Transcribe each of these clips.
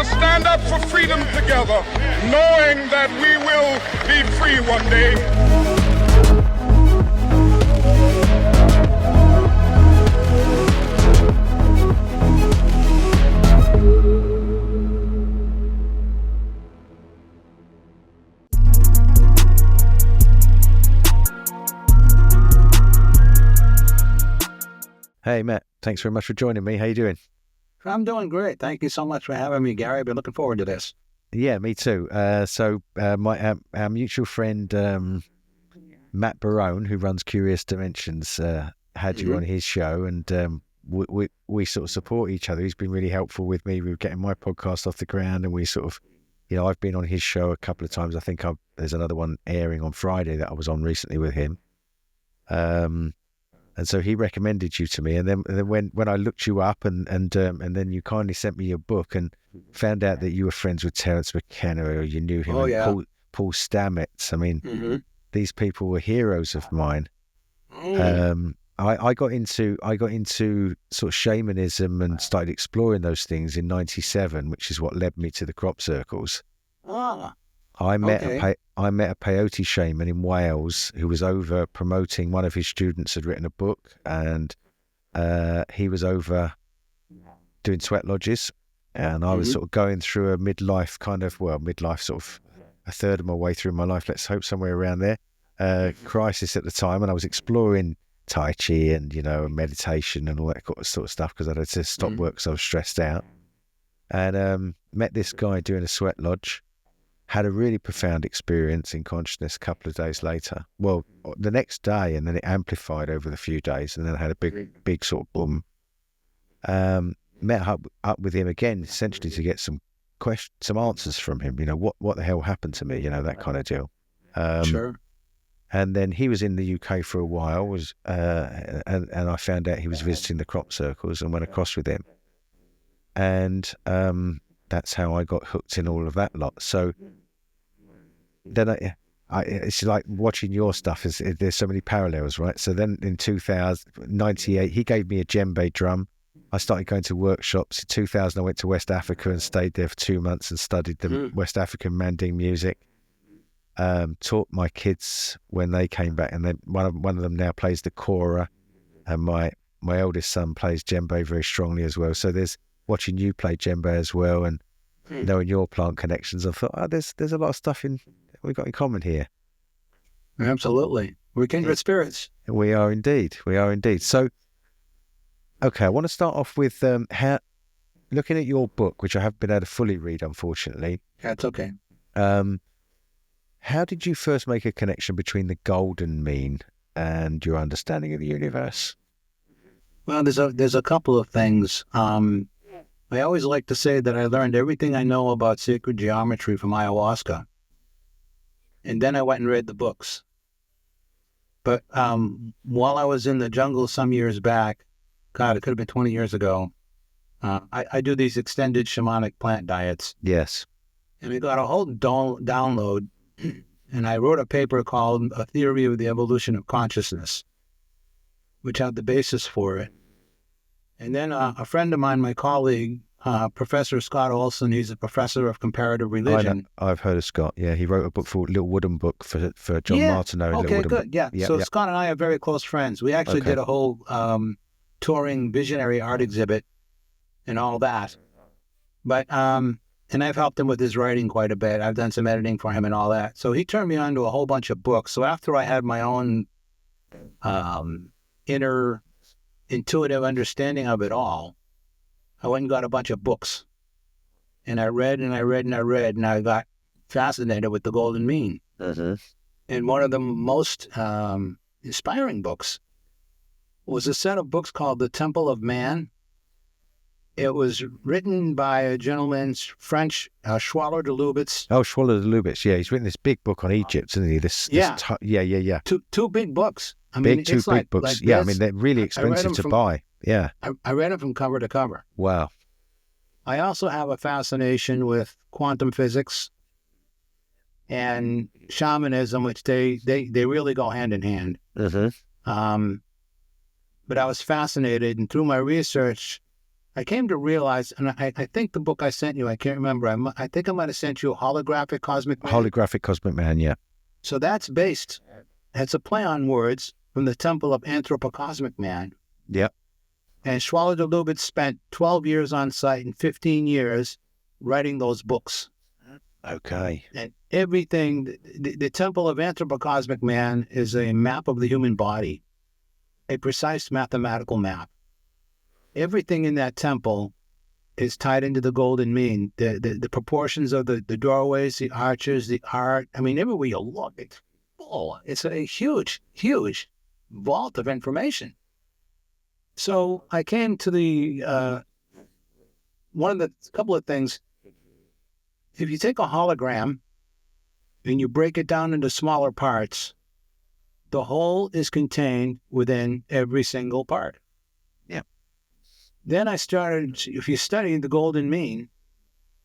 stand up for freedom together, knowing that we will be free one day. Hey, Matt, thanks very much for joining me. How you doing? I'm doing great. Thank you so much for having me, Gary. I've been looking forward to this. Yeah, me too. Our mutual friend, Matt Barone, who runs Curious Dimensions, had you on his show, and we sort of support each other. He's been really helpful with me with getting my podcast off the ground, and we sort of, I've been on his show a couple of times. I think there's another one airing on Friday that I was on recently with him. And so he recommended you to me, and then when I looked you up, and then you kindly sent me your book, and found out that you were friends with Terence McKenna, or you knew him, Paul Stamets. I mean, these people were heroes of mine. I got into sort of shamanism and started exploring those things in '97, which is what led me to the crop circles. I met a peyote shaman in Wales who was over promoting. One of his students had written a book, and he was over doing sweat lodges, and I was sort of going through a midlife sort of a third of my way through my life, let's hope, somewhere around there, crisis at the time, and I was exploring Tai Chi and meditation and all that sort of stuff because I had to stop work because I was stressed out, and met this guy doing a sweat lodge. Had a really profound experience in consciousness a couple of days later. Well, the next day, and then it amplified over the few days, and then I had a big sort of boom. Met up with him again, essentially to get some answers from him. What the hell happened to me? That kind of deal. Sure. And then he was in the UK for a while. And I found out he was visiting the crop circles, and went across with him. And that's how I got hooked in all of that lot. So then it's like watching your stuff. There's so many parallels, right? So then in 1998, he gave me a djembe drum. I started going to workshops. In 2000, I went to West Africa and stayed there for 2 months and studied the West African Manding music. Taught my kids when they came back, and then one of them now plays the kora, and my eldest son plays djembe very strongly as well. So there's watching you play djembe as well, and knowing your plant connections, I thought, there's a lot of stuff we've got in common here. Absolutely. We're kindred spirits. We are indeed. So, okay, I want to start off with looking at your book, which I haven't been able to fully read, unfortunately. That's okay. How did you first make a connection between the golden mean and your understanding of the universe? Well, there's a couple of things. I always like to say that I learned everything I know about sacred geometry from ayahuasca. And then I went and read the books. But while I was in the jungle some years back, God, it could have been 20 years ago, I do these extended shamanic plant diets. Yes. And we got a whole download, and I wrote a paper called A Theory of the Evolution of Consciousness, which had the basis for it. And then a friend of mine, my colleague, Professor Scott Olson, he's a professor of comparative religion. I've heard of Scott. Yeah, he wrote a book for Little Wooden Book for John Martineau. Okay, good. Yeah. So Scott and I are very close friends. We actually did a whole touring visionary art exhibit and all that. But and I've helped him with his writing quite a bit. I've done some editing for him and all that. So he turned me on to a whole bunch of books. So after I had my own inner intuitive understanding of it all, I went and got a bunch of books, and I read and I read and I read, and I got fascinated with the golden mean. And one of the most inspiring books was a set of books called The Temple of Man. It was written by a gentleman, French, Schwaller de Lubitz. Oh, Schwaller de Lubitz, yeah. He's written this big book on Egypt, isn't he? Yeah. Two big books. I mean, two big books. I mean, they're really expensive to buy. Yeah. I read them from cover to cover. Wow. I also have a fascination with quantum physics and shamanism, which they really go hand in hand. But I was fascinated, and through my research, I came to realize, and I think the book I sent you, I can't remember. I think I might have sent you Holographicosmic Man. Holographicosmic Man, yeah. So that's based, it's a play on words from the temple of Anthropocosmic Man. Yep. And Swallowed a Lubitz spent 12 years on site and 15 years writing those books. Okay. And everything, the temple of Anthropocosmic Man is a map of the human body, a precise mathematical map. Everything in that temple is tied into the golden mean. The proportions of the doorways, the arches, the art. I mean, everywhere you look, it's full. It's a huge, huge vault of information. So I came to the couple of things. If you take a hologram and you break it down into smaller parts, the whole is contained within every single part. Yeah. Then I started, if you study the golden mean,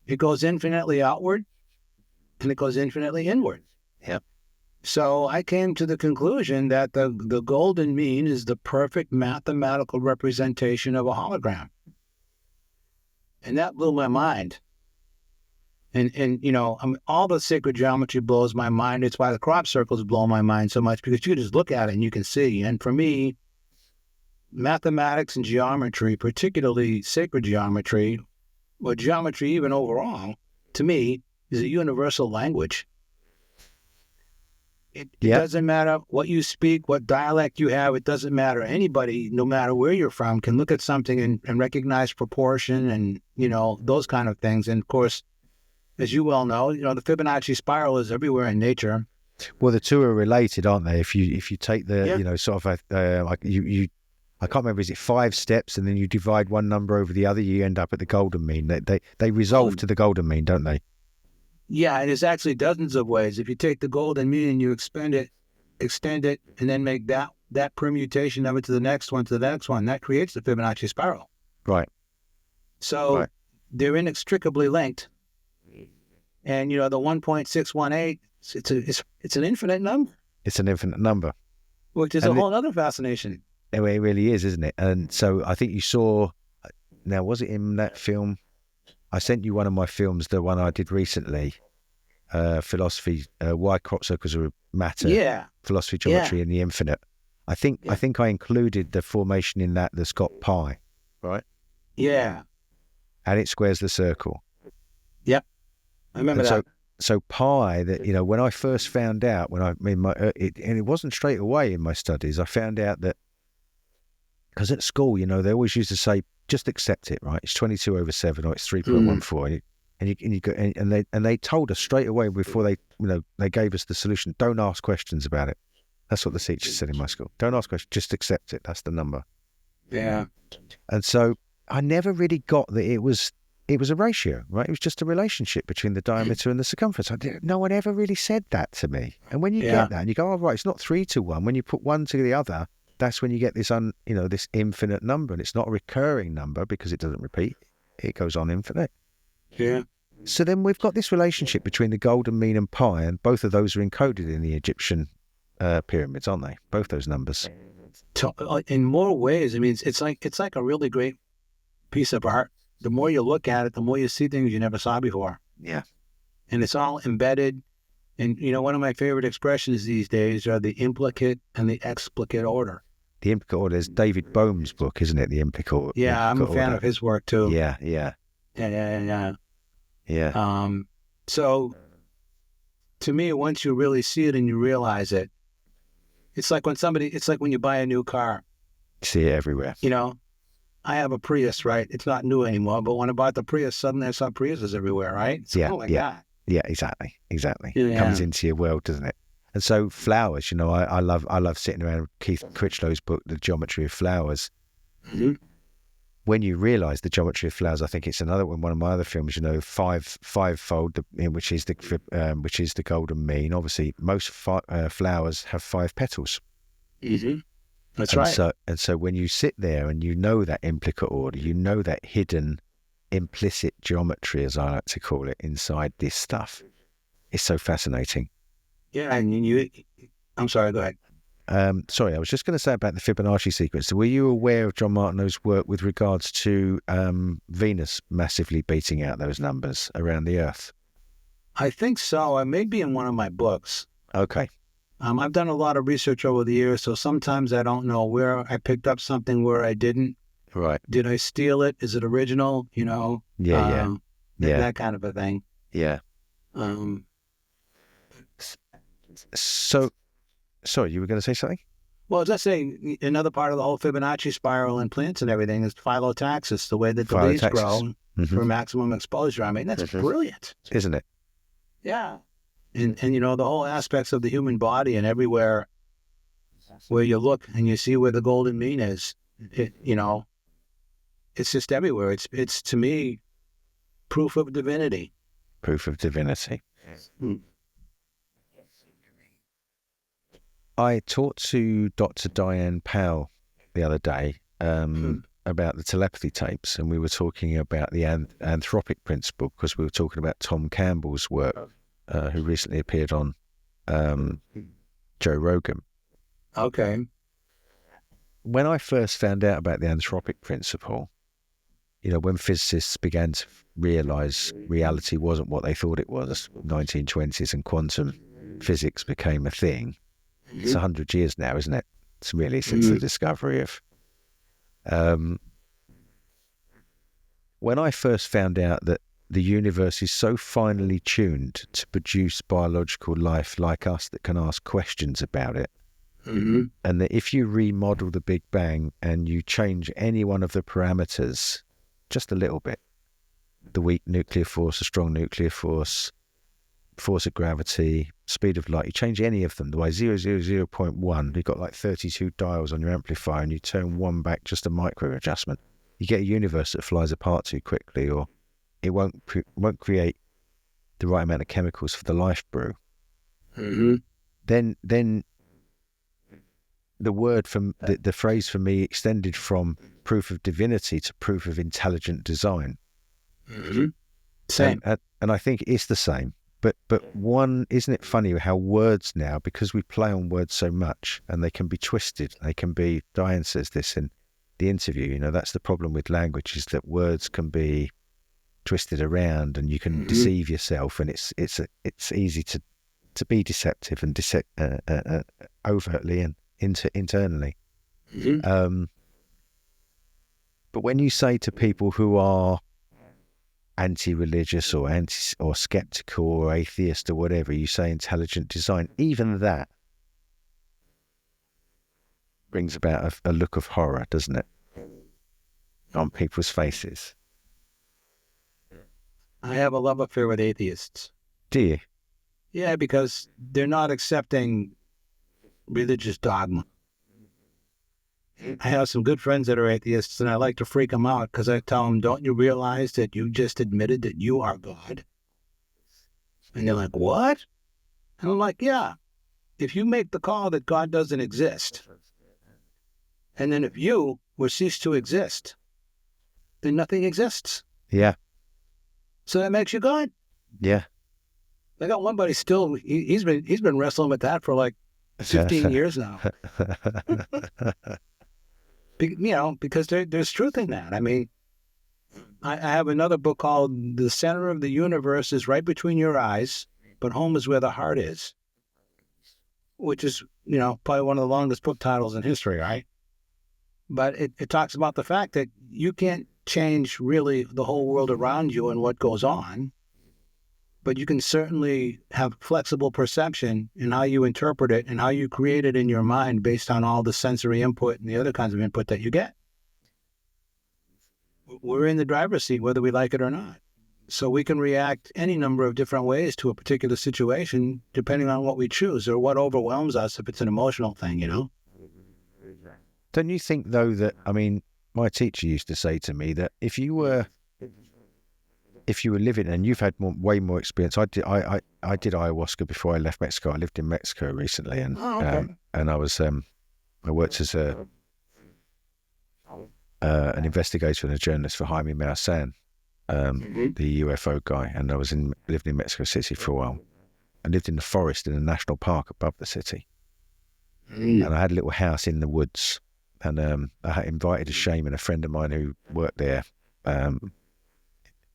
it goes infinitely outward and it goes infinitely inward. Yep. So I came to the conclusion that the golden mean is the perfect mathematical representation of a hologram. And that blew my mind. And you know, all the sacred geometry blows my mind. It's why the crop circles blow my mind so much, because you just look at it and you can see. And for me, mathematics and geometry, particularly sacred geometry, or geometry even overall, to me, is a universal language. It doesn't matter what you speak, what dialect you have. It doesn't matter. Anybody, no matter where you're from, can look at something and recognize proportion and, you know, those kind of things. And of course, as you well know, you know, the Fibonacci spiral is everywhere in nature. Well, the two are related, aren't they? If you take the, you know, sort of like I can't remember, is it 5 steps and then you divide one number over the other, you end up at the golden mean. They resolve to the golden mean, don't they? Yeah, and there's actually dozens of ways. If you take the golden mean and you extend it, and then make that permutation of it to the next one, that creates the Fibonacci spiral. Right. So they're inextricably linked. And, you know, the 1.618, it's an infinite number. It's an infinite number. Which is a whole other fascination. It really is, isn't it? And so I think you saw, now was it in that film? I sent you one of my films, the one I did recently, Philosophy, Why Crop Circles Are Matter, Philosophy, Geometry and the Infinite. I think I included the formation in that's got pi, right? Yeah. And it squares the circle. Yep. I remember that. So pi, that, you know, when I first found out, when I made and it wasn't straight away in my studies, I found out that, because at school, you know, they always used to say, just accept it, right? It's 22/7 or it's 3.14. And they told us straight away before they gave us the solution, don't ask questions about it. That's what the teacher said in my school. Don't ask questions, just accept it. That's the number. Yeah. And so I never really got that it was a ratio, right? It was just a relationship between the diameter and the circumference. No one ever really said that to me. And when you get that and you go, oh, right, it's not 3-1. When you put one to the other, that's when you get this this infinite number. And it's not a recurring number because it doesn't repeat. It goes on infinite. Yeah. So then we've got this relationship between the golden mean and pi, and both of those are encoded in the Egyptian pyramids, aren't they? Both those numbers. In more ways, I mean, it's like a really great piece of art. The more you look at it, the more you see things you never saw before. Yeah. And it's all embedded. And, you know, one of my favorite expressions these days are the implicate and the explicate order. The implicate order is David Bohm's book, isn't it? The implicate order. Yeah, I'm a fan of his work too. Yeah. So, to me, once you really see it and you realize it, it's like when you buy a new car. You see it everywhere. You know, I have a Prius, right? It's not new anymore, but when I bought the Prius, suddenly I saw Priuses everywhere, right? It's that. Yeah, exactly. Yeah. It comes into your world, doesn't it? And so flowers, you know, I love sitting around Keith Critchlow's book, The Geometry of Flowers. Mm-hmm. When you realise the geometry of flowers, I think it's another one of my other films, you know, fivefold, which is the golden mean. Obviously, most flowers have 5 petals. Mm-hmm. That's right. And so when you sit there and you know that implicate order, you know that hidden implicit geometry, as I like to call it, inside this stuff, it's so fascinating. Yeah, and I'm sorry, go ahead. Sorry, I was just going to say about the Fibonacci sequence. Were you aware of John Martineau's work with regards to Venus massively beating out those numbers around the Earth? I think so. I may be in one of my books. Okay. I've done a lot of research over the years, so sometimes I don't know where I picked up something, where I didn't. Right. Did I steal it? Is it original? Yeah. That kind of a thing. Yeah. So, sorry, you were going to say something? Well, as I say, another part of the whole Fibonacci spiral in plants and everything is phyllotaxis, the way that the leaves grow for maximum exposure. I mean, that's brilliant. Isn't it? Yeah. And the whole aspects of the human body, and everywhere where you look and you see where the golden mean is, it's just everywhere. It's to me, proof of divinity. Proof of divinity. I talked to Dr. Diane Powell the other day about the telepathy tapes, and we were talking about the Anthropic principle, because we were talking about Tom Campbell's work, who recently appeared on Joe Rogan. Okay. When I first found out about the Anthropic principle, when physicists began to realize reality wasn't what they thought it was, 1920s, and quantum physics became a thing. It's 100 years now, isn't it? It's really since the discovery of... when I first found out that the universe is so finely tuned to produce biological life like us that can ask questions about it, and that if you remodel the Big Bang and you change any one of the parameters just a little bit, the weak nuclear force, the strong nuclear force, force of gravity, speed of light, you change any of them, the way 0.1, you've got like 32 dials on your amplifier, and you turn one back, just a micro adjustment, you get a universe that flies apart too quickly, or it won't create the right amount of chemicals for the life brew. Then the word from the phrase for me extended from proof of divinity to proof of intelligent design. Same. And I think it's the same. But one, isn't it funny how words now, because we play on words so much, and they can be twisted, they can be, Diane says this in the interview, that's the problem with language, is that words can be twisted around, and you can deceive yourself, and it's easy to be deceptive and overtly and internally. But when you say to people who are anti-religious or skeptical or atheist or whatever, you say intelligent design, even that brings about a look of horror, doesn't it, on people's faces? I have a love affair with atheists. Do you? Yeah, because they're not accepting religious dogma. I have some good friends that are atheists, and I like to freak them out, because I tell them, don't you realize that you just admitted that you are God? And they're like, what? And I'm like, yeah. If you make the call that God doesn't exist, and then if you were cease to exist, then nothing exists. Yeah. So that makes you God. Yeah. I got one buddy still, he's been wrestling with that for like 15 years now. Because there's truth in that. I mean, I have another book called The Center of the Universe is Right Between Your Eyes, but Home is Where the Heart Is, which is, probably one of the longest book titles in history, right? But it talks about the fact that you can't change really the whole world around you and what goes on, but you can certainly have flexible perception in how you interpret it and how you create it in your mind based on all the sensory input and the other kinds of input that you get. We're in the driver's seat whether we like it or not. So we can react any number of different ways to a particular situation depending on what we choose or what overwhelms us if it's an emotional thing, Don't you think, though, that, my teacher used to say to me that if you were living, and you've had way more experience. I did ayahuasca before I left Mexico. I lived in Mexico recently, and and I was I worked as an investigator and a journalist for Jaime Maussan, the UFO guy, and I lived in Mexico City for a while. I lived in the forest in a national park above the city, and I had a little house in the woods, and I had invited a shaman, a friend of mine who worked there,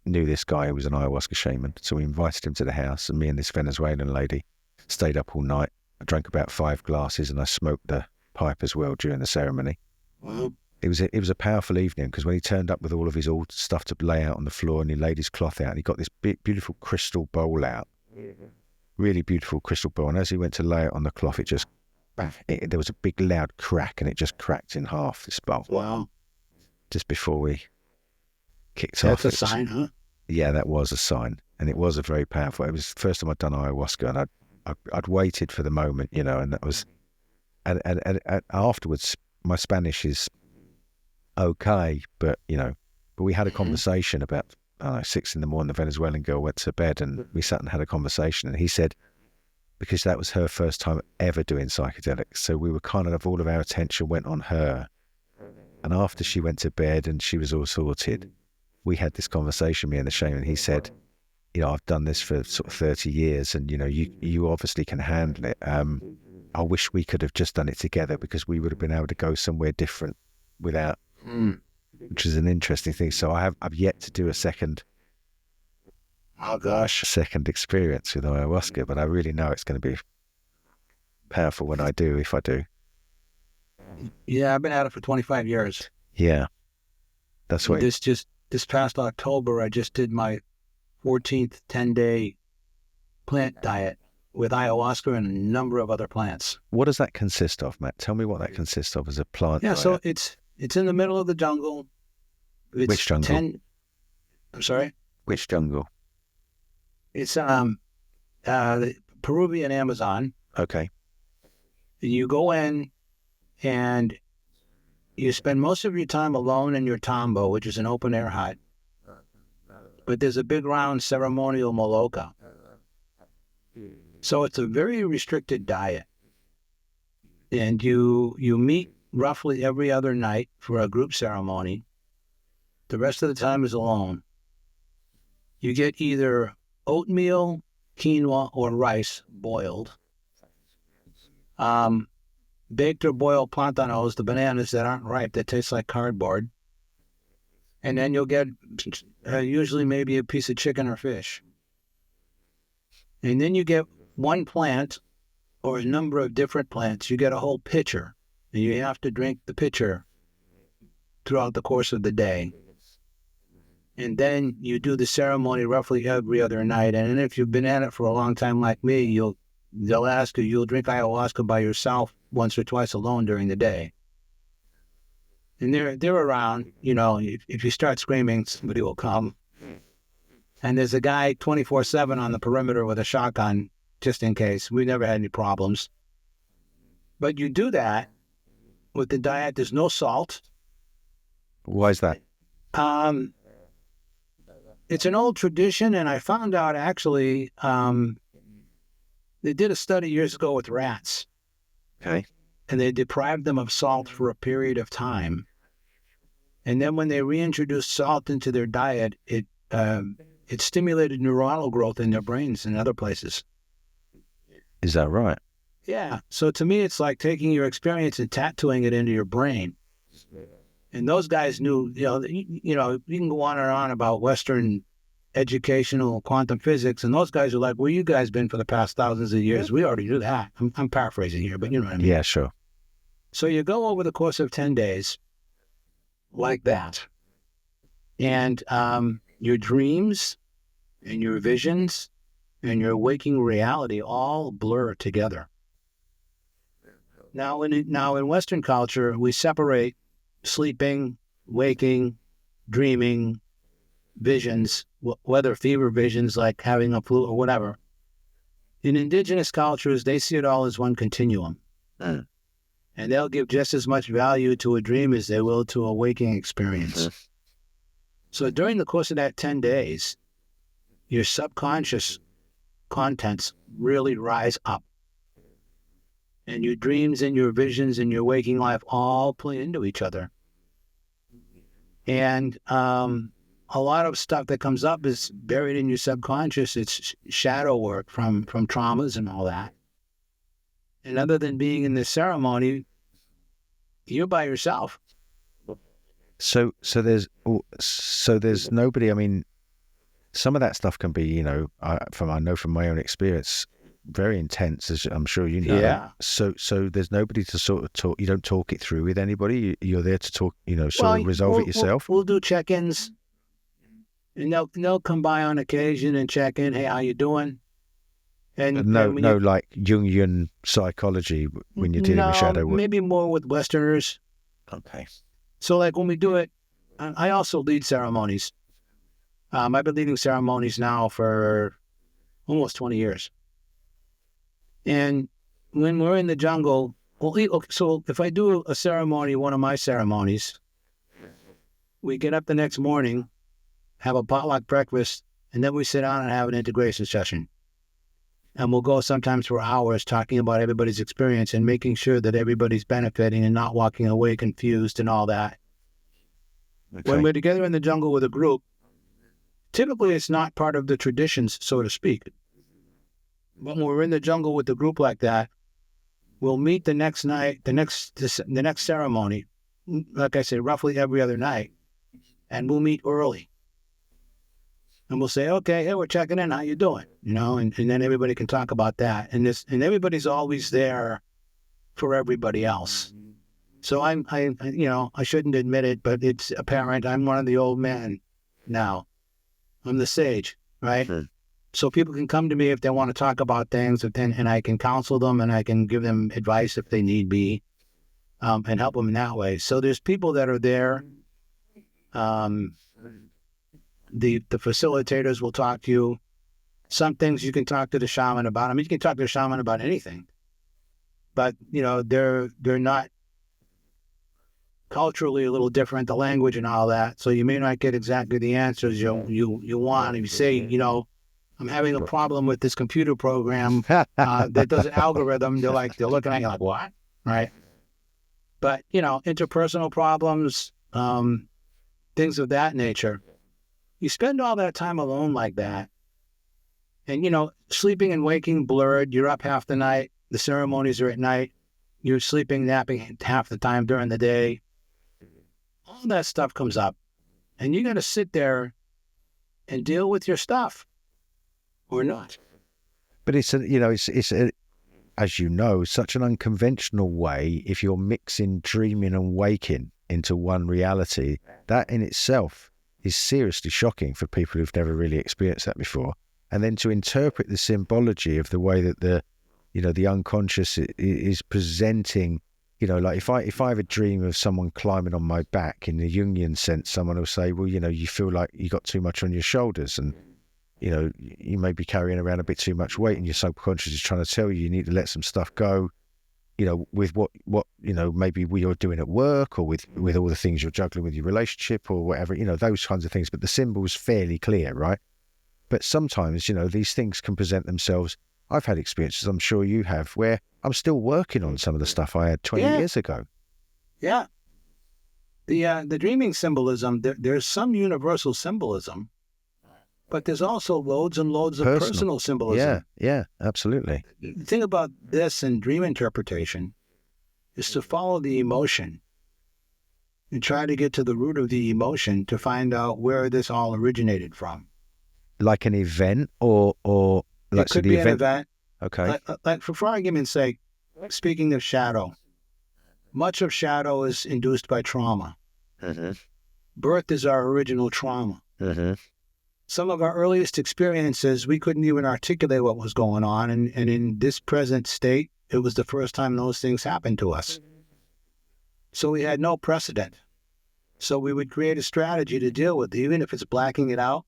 knew this guy who was an ayahuasca shaman, so we invited him to the house, and me and this Venezuelan lady stayed up all night. I drank about 5 glasses, and I smoked the pipe as well during the ceremony. Wow. It was a powerful evening, because when he turned up with all of his old stuff to lay out on the floor, and he laid his cloth out, and he got this beautiful crystal bowl out, really beautiful crystal bowl, and as he went to lay it on the cloth, there was a big loud crack, and it just cracked in half, this bowl. Wow. Just before we kicked off. That's a sign, huh? Yeah, that was a sign, and it was a very powerful. It was the first time I'd done ayahuasca, and I'd waited for the moment, and that was, and afterwards, my Spanish is okay, but we had a conversation about 6 a.m. The Venezuelan girl went to bed, and we sat and had a conversation, and he said, because that was her first time ever doing psychedelics, so we were kind of all of our attention went on her, and after she went to bed and she was all sorted, we had this conversation, me and the shaman. He said, I've done this for sort of 30 years, and you obviously can handle it. I wish we could have just done it together, because we would have been able to go somewhere different without, which is an interesting thing. So I've yet to do a second experience with ayahuasca, but I really know it's going to be powerful when I do, if I do. Yeah, I've been at it for 25 years. Yeah, that's what. This past October, I just did my 14th 10-day plant diet with ayahuasca and a number of other plants. What does that consist of, Matt? Tell me what that consists of as a plant diet. So it's in the middle of the jungle. Which jungle? I'm sorry? Which jungle? It's the Peruvian Amazon. Okay. You go in and you spend most of your time alone in your tambo, which is an open-air hut. But there's a big round ceremonial maloca. So it's a very restricted diet. And you meet roughly every other night for a group ceremony. The rest of the time is alone. You get either oatmeal, quinoa, or rice boiled. Baked or boiled plantanos, the bananas that aren't ripe, that taste like cardboard. And then you'll get usually maybe a piece of chicken or fish. And then you get one plant or a number of different plants. You get a whole pitcher, and you have to drink the pitcher throughout the course of the day. And then you do the ceremony roughly every other night. And then if you've been at it for a long time like me, they'll ask you, you'll drink ayahuasca by yourself once or twice alone during the day. And they're around, if you start screaming, somebody will come. And there's a guy 24/7 on the perimeter with a shotgun, just in case. We never had any problems. But you do that with the diet. There's no salt. Why is that? It's an old tradition, and I found out actually they did a study years ago with rats. Okay. And they deprived them of salt for a period of time. And then when they reintroduced salt into their diet, it stimulated neuronal growth in their brains and other places. Is that right? Yeah. So to me, it's like taking your experience and tattooing it into your brain. And those guys knew, you can go on and on about Western educational quantum physics, and those guys are like, where you guys been for the past thousands of years? We already knew that. I'm paraphrasing here, but you know what I mean. Yeah, sure. So you go over the course of 10 days like that. And your dreams and your visions and your waking reality all blur together. Now in Western culture, we separate sleeping, waking, dreaming, visions, whether fever visions like having a flu or whatever. In indigenous cultures, they see it all as one continuum. And they'll give just as much value to a dream as they will to a waking experience. So during the course of that 10 days, your subconscious contents really rise up. And your dreams and your visions and your waking life all play into each other. And a lot of stuff that comes up is buried in your subconscious. It's shadow work from traumas and all that. And other than being in this ceremony, you're by yourself. So there's nobody. I mean, some of that stuff can be, I know from my own experience, very intense, as I'm sure you know. Yeah. So there's nobody to sort of talk. You don't talk it through with anybody. You're there to talk. Sort of resolve it yourself. We'll do check-ins, and they'll come by on occasion and check in. Hey, how you doing? And no, like Jungian psychology when you're dealing with shadow work. Maybe more with Westerners. Okay. So like when we do it, I also lead ceremonies. I've been leading ceremonies now for almost 20 years. And when we're in the jungle, so if I do a ceremony, one of my ceremonies, we get up the next morning, have a potluck breakfast, and then we sit down and have an integration session. And we'll go sometimes for hours talking about everybody's experience and making sure that everybody's benefiting and not walking away confused and all that. Okay. When we're together in the jungle with a group, typically it's not part of the traditions, so to speak. But when we're in the jungle with a group like that, we'll meet the next night, the next ceremony, like I say, roughly every other night, and we'll meet early. And we'll say, okay, hey, we're checking in. How you doing? And then everybody can talk about that. And everybody's always there for everybody else. So I shouldn't admit it, but it's apparent. I'm one of the old men now. I'm the sage, right? Sure. So people can come to me if they want to talk about things, and I can counsel them and I can give them advice if they need be, and help them in that way. So there's people that are there. The facilitators will talk to you. Some things you can talk to the shaman about. I mean, you can talk to the shaman about anything, but they're not culturally a little different, the language and all that. So you may not get exactly the answers you want. If you say, I'm having a problem with this computer program that does an algorithm, they're looking at you like, what? Right? But interpersonal problems, things of that nature. You spend all that time alone like that, and, sleeping and waking blurred. You're up half the night. The ceremonies are at night. You're sleeping, napping half the time during the day. All that stuff comes up, and you got to sit there and deal with your stuff, or not. But it's as you know, such an unconventional way. If you're mixing dreaming and waking into one reality, that in itself is seriously shocking for people who've never really experienced that before. And then to interpret the symbology of the way that the unconscious is presenting, like if I have a dream of someone climbing on my back in the Jungian sense, someone will say, well, you feel like you got too much on your shoulders, and you may be carrying around a bit too much weight, and your subconscious is trying to tell you need to let some stuff go. With what maybe you're doing at work, or with all the things you're juggling with your relationship or whatever, those kinds of things. But the symbol's fairly clear, right? But sometimes, these things can present themselves. I've had experiences, I'm sure you have, where I'm still working on some of the stuff I had 20 years ago. Yeah. The dreaming symbolism, there's some universal symbolism, but there's also loads and loads of personal symbolism. Yeah, absolutely. The thing about this and dream interpretation is to follow the emotion and try to get to the root of the emotion to find out where this all originated from. Like an event, or like it could be an event. Okay. Like for argument's sake, speaking of shadow, much of shadow is induced by trauma. Mm-hmm. Birth is our original trauma. Mm-hmm. Some of our earliest experiences, we couldn't even articulate what was going on. And in this present state, it was the first time those things happened to us. So we had no precedent. So we would create a strategy to deal with it, even if it's blacking it out.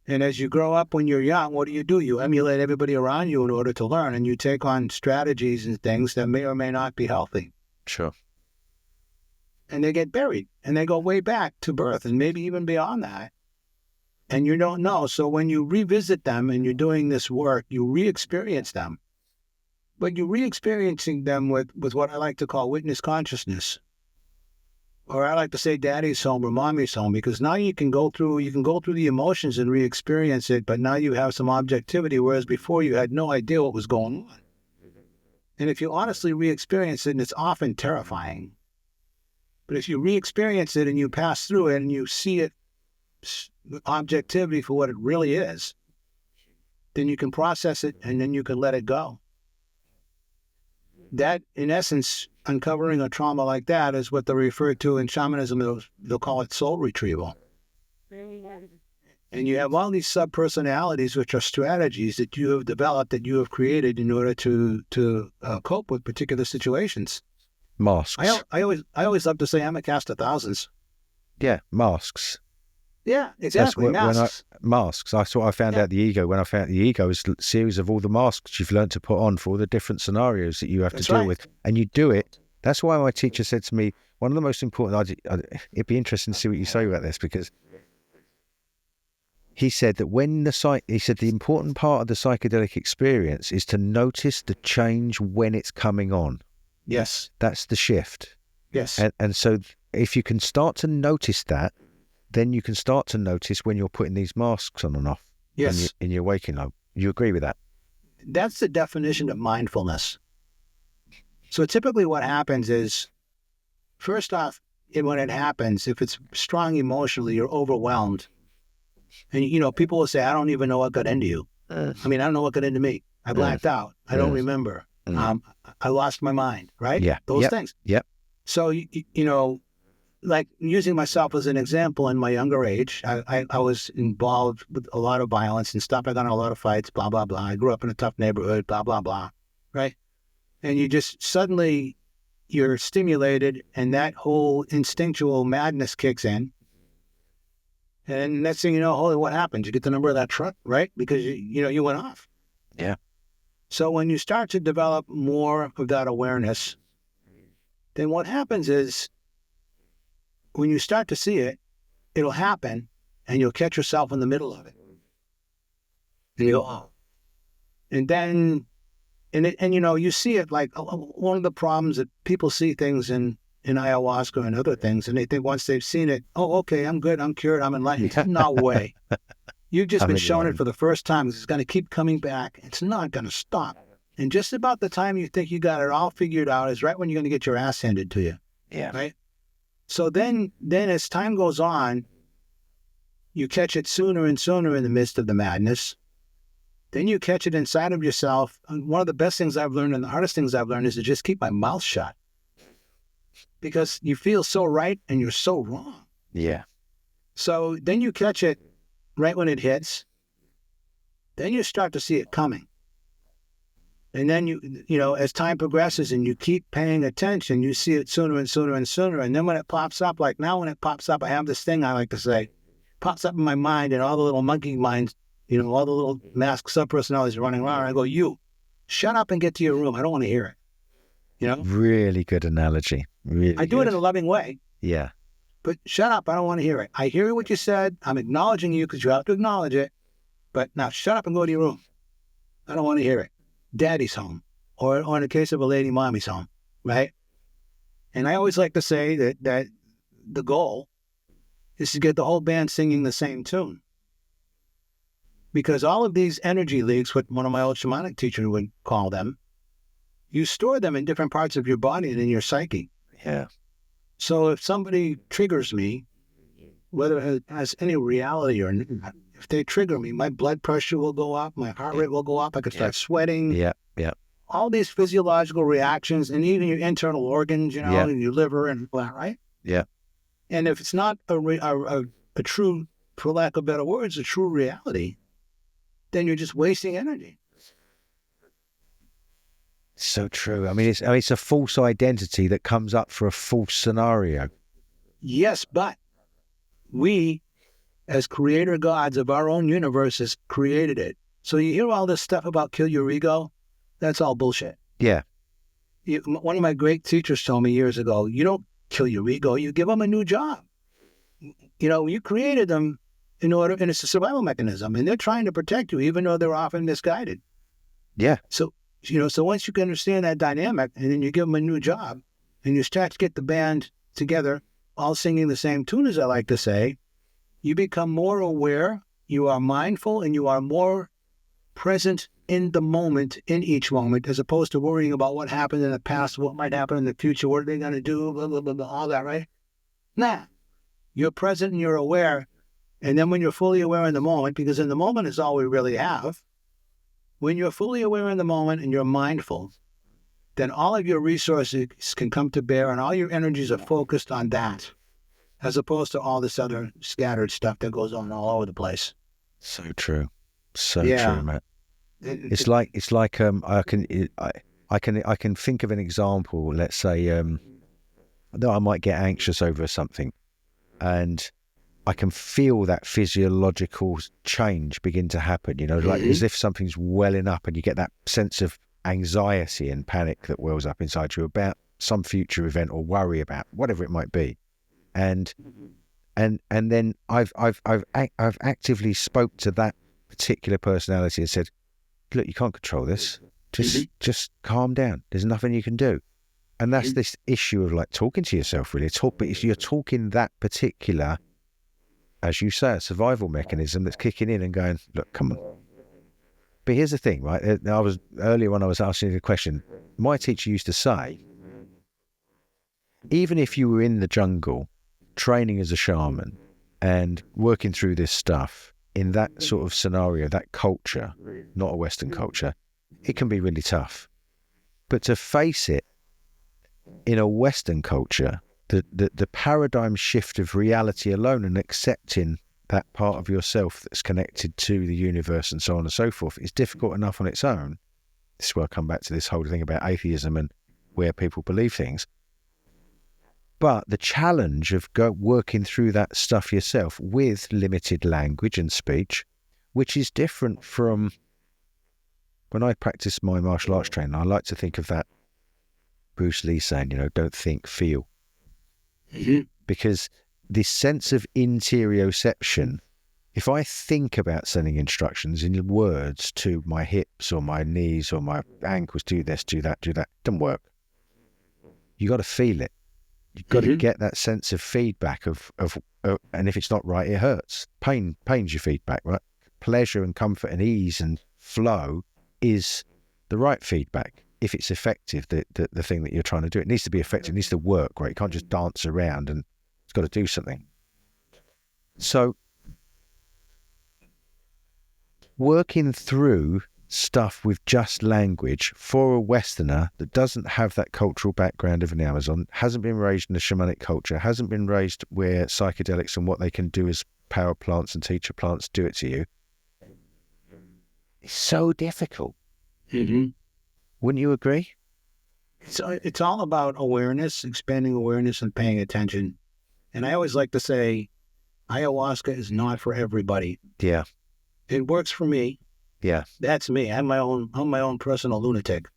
And as you grow up when you're young, what do? You emulate everybody around you in order to learn, and you take on strategies and things that may or may not be healthy. Sure. And they get buried, and they go way back to birth, and maybe even beyond that. And you don't know. So when you revisit them and you're doing this work, you re-experience them. But you're re-experiencing them with what I like to call witness consciousness. Or I like to say daddy's home or mommy's home, because now you can go through the emotions and re-experience it, but now you have some objectivity, whereas before you had no idea what was going on. And if you honestly re-experience it, and it's often terrifying, but if you re-experience it and you pass through it and you see it objectivity for what it really is, then you can process it and then you can let it go. That, in essence, uncovering a trauma like that is what they refer to in shamanism. They'll call it soul retrieval. And you have all these sub-personalities, which are strategies that you have developed, that you have created in order to cope with particular situations. Masks. I always love to say I'm a cast of thousands. Yeah, masks. Yeah, exactly. Masks. That's what I found out the ego. When I found the ego is a series of all the masks you've learned to put on for all the different scenarios that you have to deal with. And you do it. That's why my teacher said to me, one of the most important, it'd be interesting to see what you say about this, because he said that the important part of the psychedelic experience is to notice the change when it's coming on. Yes. That's the shift. Yes. And so if you can start to notice that, then you can start to notice when you're putting these masks on and off. Yes. In your waking life. You agree with that? That's the definition of mindfulness. So typically what happens is, first off, when it happens, if it's strong emotionally, you're overwhelmed. And, people will say, I don't even know what got into you. I don't know what got into me. I blacked out. I don't remember. I lost my mind, right? Yeah. Those things. Yep. So, like using myself as an example, in my younger age, I was involved with a lot of violence and stuff. I got in a lot of fights, blah, blah, blah. I grew up in a tough neighborhood, blah, blah, blah, right? And you just suddenly, you're stimulated and that whole instinctual madness kicks in. And next thing you know, holy, what happened? You get the number of that truck, right? Because, you went off. Yeah. So when you start to develop more of that awareness, then what happens is, when you start to see it, it'll happen, and you'll catch yourself in the middle of it. And you go, oh. And then, you see it like one of the problems that people see things in ayahuasca and other things, and they think once they've seen it, oh, okay, I'm good, I'm cured, I'm enlightened. No way. You've just been shown it for the first time. It's going to keep coming back. It's not going to stop. And just about the time you think you got it all figured out is right when you're going to get your ass handed to you. Yeah. Right? So then as time goes on, you catch it sooner and sooner in the midst of the madness. Then you catch it inside of yourself. And one of the best things I've learned and the hardest things I've learned is to just keep my mouth shut. Because you feel so right and you're so wrong. Yeah. So then you catch it right when it hits. Then you start to see it coming. And then as time progresses and you keep paying attention, you see it sooner and sooner and sooner. And then when it pops up, like now when it pops up, I have this thing I like to say, pops up in my mind, and all the little monkey minds, all the little masked sub-personalities running around. I go, you, shut up and get to your room. I don't want to hear it. Really good analogy. Really I do it in a loving way. Yeah. But shut up. I don't want to hear it. I hear what you said. I'm acknowledging you because you have to acknowledge it. But now shut up and go to your room. I don't want to hear it. Daddy's home, or in the case of a lady, mommy's home, right? And I always like to say that the goal is to get the whole band singing the same tune. Because all of these energy leaks, what one of my old shamanic teachers would call them, you store them in different parts of your body and in your psyche. Yeah. So if somebody triggers me, whether it has any reality or not, if they trigger me, my blood pressure will go up, my heart rate will go up, I could start sweating. Yeah. All these physiological reactions, and even your internal organs, and your liver and all that, right? Yeah. And if it's not a true, for lack of better words, a true reality, then you're just wasting energy. So true. It's a false identity that comes up for a false scenario. Yes, but we, as creator gods of our own universe, has created it. So you hear all this stuff about kill your ego? That's all bullshit. Yeah. One of my great teachers told me years ago, you don't kill your ego, you give them a new job. You created them and it's a survival mechanism, and they're trying to protect you, even though they're often misguided. Yeah. So once you can understand that dynamic, and then you give them a new job, and you start to get the band together, all singing the same tune, as I like to say, you become more aware, you are mindful, and you are more present in the moment, in each moment, as opposed to worrying about what happened in the past, what might happen in the future, what are they going to do, blah, blah, blah, blah, all that, right? Nah, you're present and you're aware. And then when you're fully aware in the moment, because in the moment is all we really have, when you're fully aware in the moment and you're mindful, then all of your resources can come to bear and all your energies are focused on that, as opposed to all this other scattered stuff that goes on all over the place. So true. So true, Matt. It's like I can think of an example. Let's say that I might get anxious over something, and I can feel that physiological change begin to happen. You know, like as if something's welling up, and you get that sense of anxiety and panic that wells up inside you about some future event or worry about whatever it might be, and then I've actively spoke to that particular personality and said, look, you can't control this. Just calm down. There's nothing you can do. And that's this issue of like talking to yourself, really. But you're talking that particular, as you say, a survival mechanism that's kicking in and going, look, come on. But here's the thing, right? Earlier when I was asking you the question, my teacher used to say, even if you were in the jungle, training as a shaman and working through this stuff, in that sort of scenario, that culture, not a Western culture, it can be really tough. But to face it in a Western culture, the paradigm shift of reality alone and accepting that part of yourself that's connected to the universe and so on and so forth is difficult enough on its own. This is where I come back to this whole thing about atheism and where people believe things. But the challenge of working through that stuff yourself with limited language and speech, which is different from when I practice my martial arts training, I like to think of that Bruce Lee saying, you know, don't think, feel. Because this sense of interioception, if I think about sending instructions in words to my hips or my knees or my ankles, do this, do that, it doesn't work. You got to feel it. You've got to get that sense of feedback of and if it's not right, it hurts. Pain's your feedback, right? Pleasure and comfort and ease and flow is the right feedback. If it's effective, the thing that you're trying to do, it needs to be effective. It needs to work, right? You can't just dance around, and it's got to do something. So working through stuff with just language for a Westerner that doesn't have that cultural background of an Amazon, hasn't been raised in a shamanic culture, hasn't been raised where psychedelics and what they can do as power plants and teacher plants do it to you, it's so difficult. Wouldn't you agree? It's all about awareness, expanding awareness and paying attention. And I always like to say, ayahuasca is not for everybody. Yeah. It works for me. Yeah. That's me. I'm my own personal lunatic.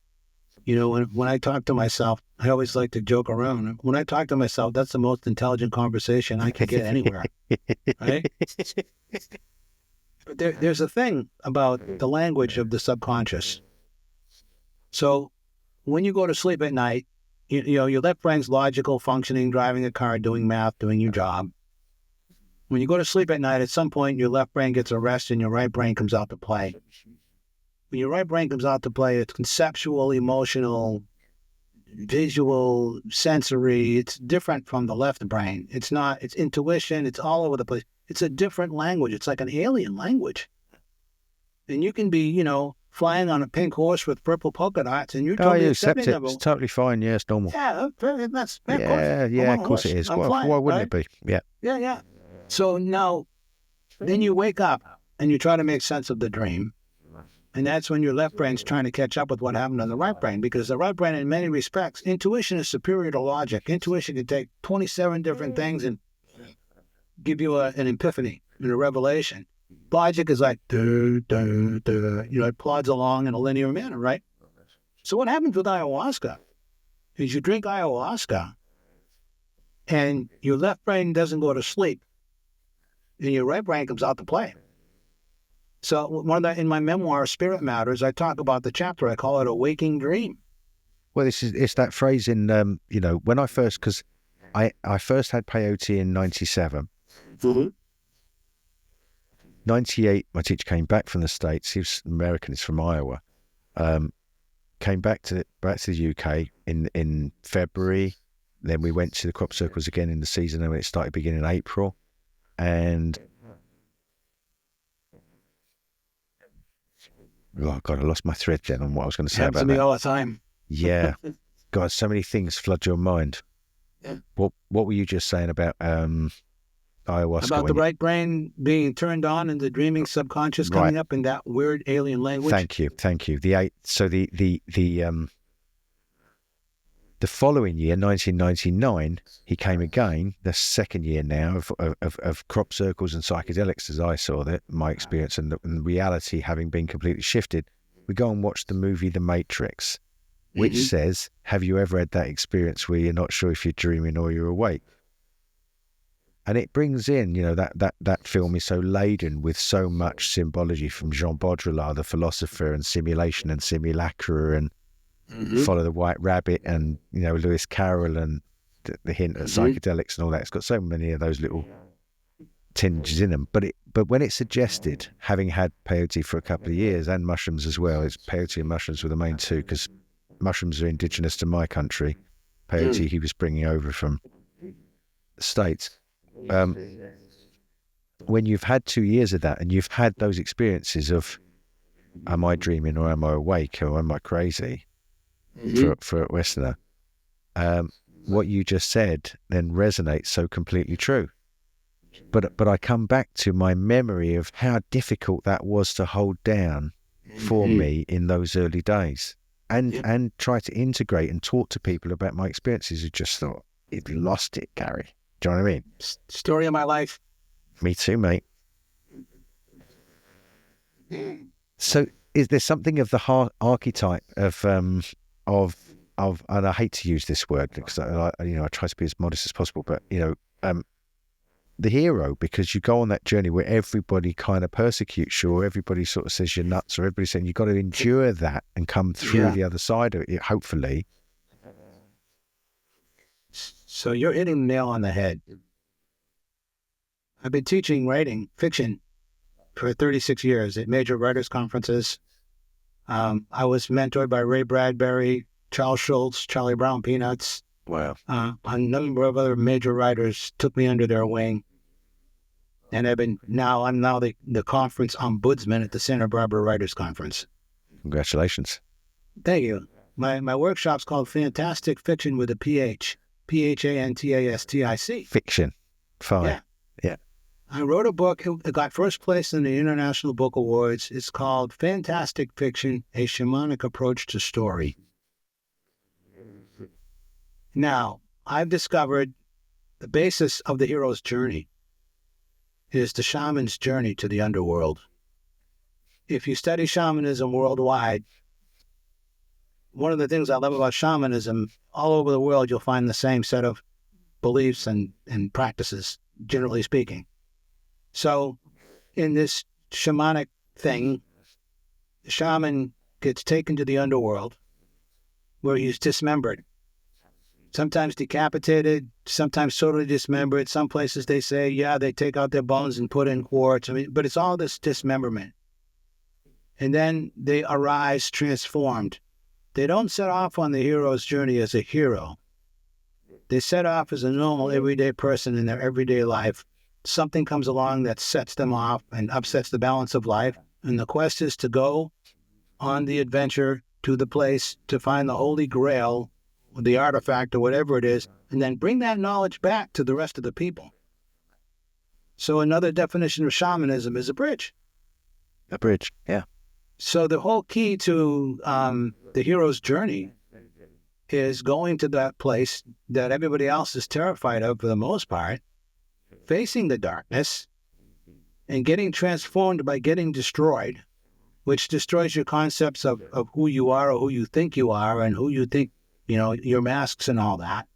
You know, when I talk to myself, I always like to joke around. When I talk to myself, that's the most intelligent conversation I can get anywhere. Right? But there's a thing about the language of the subconscious. So when you go to sleep at night, you know, your left brain's logical, functioning, driving a car, doing math, doing your job. When you go to sleep at night, at some point, your left brain gets a rest and your right brain comes out to play. When your right brain comes out to play, it's conceptual, emotional, visual, sensory. It's different from the left brain. It's intuition. It's all over the place. It's a different language. It's like an alien language. And you can be, you know, flying on a pink horse with purple polka dots, and you're totally accept it. It's totally fine. Yeah, it's normal. Yeah, that's of course it is. Why wouldn't it be? Yeah. Yeah. So now, then you wake up and you try to make sense of the dream. And that's when your left brain's trying to catch up with what happened on the right brain, because the right brain, in many respects, intuition is superior to logic. Intuition can take 27 different things and give you an epiphany and a revelation. Logic is like, you know, it plods along in a linear manner, right? So what happens with ayahuasca is you drink ayahuasca and your left brain doesn't go to sleep and your right brain comes out to play. So in my memoir, Spirit Matters, I talk about the chapter. I call it a waking dream. Well, it's that phrase in, you know, when I first, because I first had peyote in 97. 98, my teacher came back from the States. He was American, he's from Iowa. Came back to the UK in February. Then we went to the crop circles again in the season, and it started beginning in April. And oh God, I lost my thread then on what I was going to say Happens about to me that. all the time. Yeah, God, so many things flood your mind. Yeah. What were you just saying about ayahuasca? About the right brain being turned on and the dreaming subconscious coming up in that weird alien language. Thank you. The following year, 1999, he came again. The second year now of crop circles and psychedelics, as I saw that, my experience and reality having been completely shifted. We go and watch the movie The Matrix, which says, "Have you ever had that experience where you're not sure if you're dreaming or you're awake?" And it brings in, that film is so laden with so much symbology from Jean Baudrillard, the philosopher, and simulation and simulacra, and Follow the White Rabbit, and Lewis Carroll, and the hint at psychedelics and all that. It's got so many of those little tinges in them. But when it's suggested, having had peyote for a couple of years and mushrooms as well, it's peyote and mushrooms were the main two, because mushrooms are indigenous to my country. Peyote he was bringing over from the States. When you've had 2 years of that and you've had those experiences of, am I dreaming or am I awake or am I crazy, for a Westerner, what you just said then resonates so completely true. But I come back to my memory of how difficult that was to hold down for me in those early days, and try to integrate and talk to people about my experiences who just thought, you've lost it, Gary. Do you know what I mean? Story of my life. Me too, mate. So is there something of the archetype of, and I hate to use this word because I try to be as modest as possible, but the hero, because you go on that journey where everybody kind of persecutes you, or everybody sort of says you're nuts, or everybody's saying you've got to endure that and come through the other side of it, hopefully. So you're hitting the nail on the head. I've been teaching writing fiction for 36 years at major writers' conferences. I was mentored by Ray Bradbury, Charles Schultz, Charlie Brown Peanuts. Wow. A number of other major writers took me under their wing. And I'm now the conference ombudsman at the Santa Barbara Writers Conference. Congratulations. Thank you. My workshop's called Fantastic Fiction with a PH. Phantastic. Fiction. Fine. Yeah. I wrote a book. It got first place in the International Book Awards. It's called Fantastic Fiction, A Shamanic Approach to Story. Now, I've discovered the basis of the hero's journey is the shaman's journey to the underworld. If you study shamanism worldwide, one of the things I love about shamanism, all over the world, you'll find the same set of beliefs and practices, generally speaking. So in this shamanic thing, the shaman gets taken to the underworld where he's dismembered. Sometimes decapitated, sometimes totally dismembered. Some places they say, they take out their bones and put in quartz. But it's all this dismemberment. And then they arise transformed. They don't set off on the hero's journey as a hero. They set off as a normal, everyday person in their everyday life. Something comes along that sets them off and upsets the balance of life. And the quest is to go on the adventure to the place to find the Holy Grail, the artifact or whatever it is, and then bring that knowledge back to the rest of the people. So another definition of shamanism is a bridge. A bridge, yeah. So the whole key to the hero's journey is going to that place that everybody else is terrified of for the most part, facing the darkness, and getting transformed by getting destroyed, which destroys your concepts of who you are or who you think you are and who you think, your masks and all that.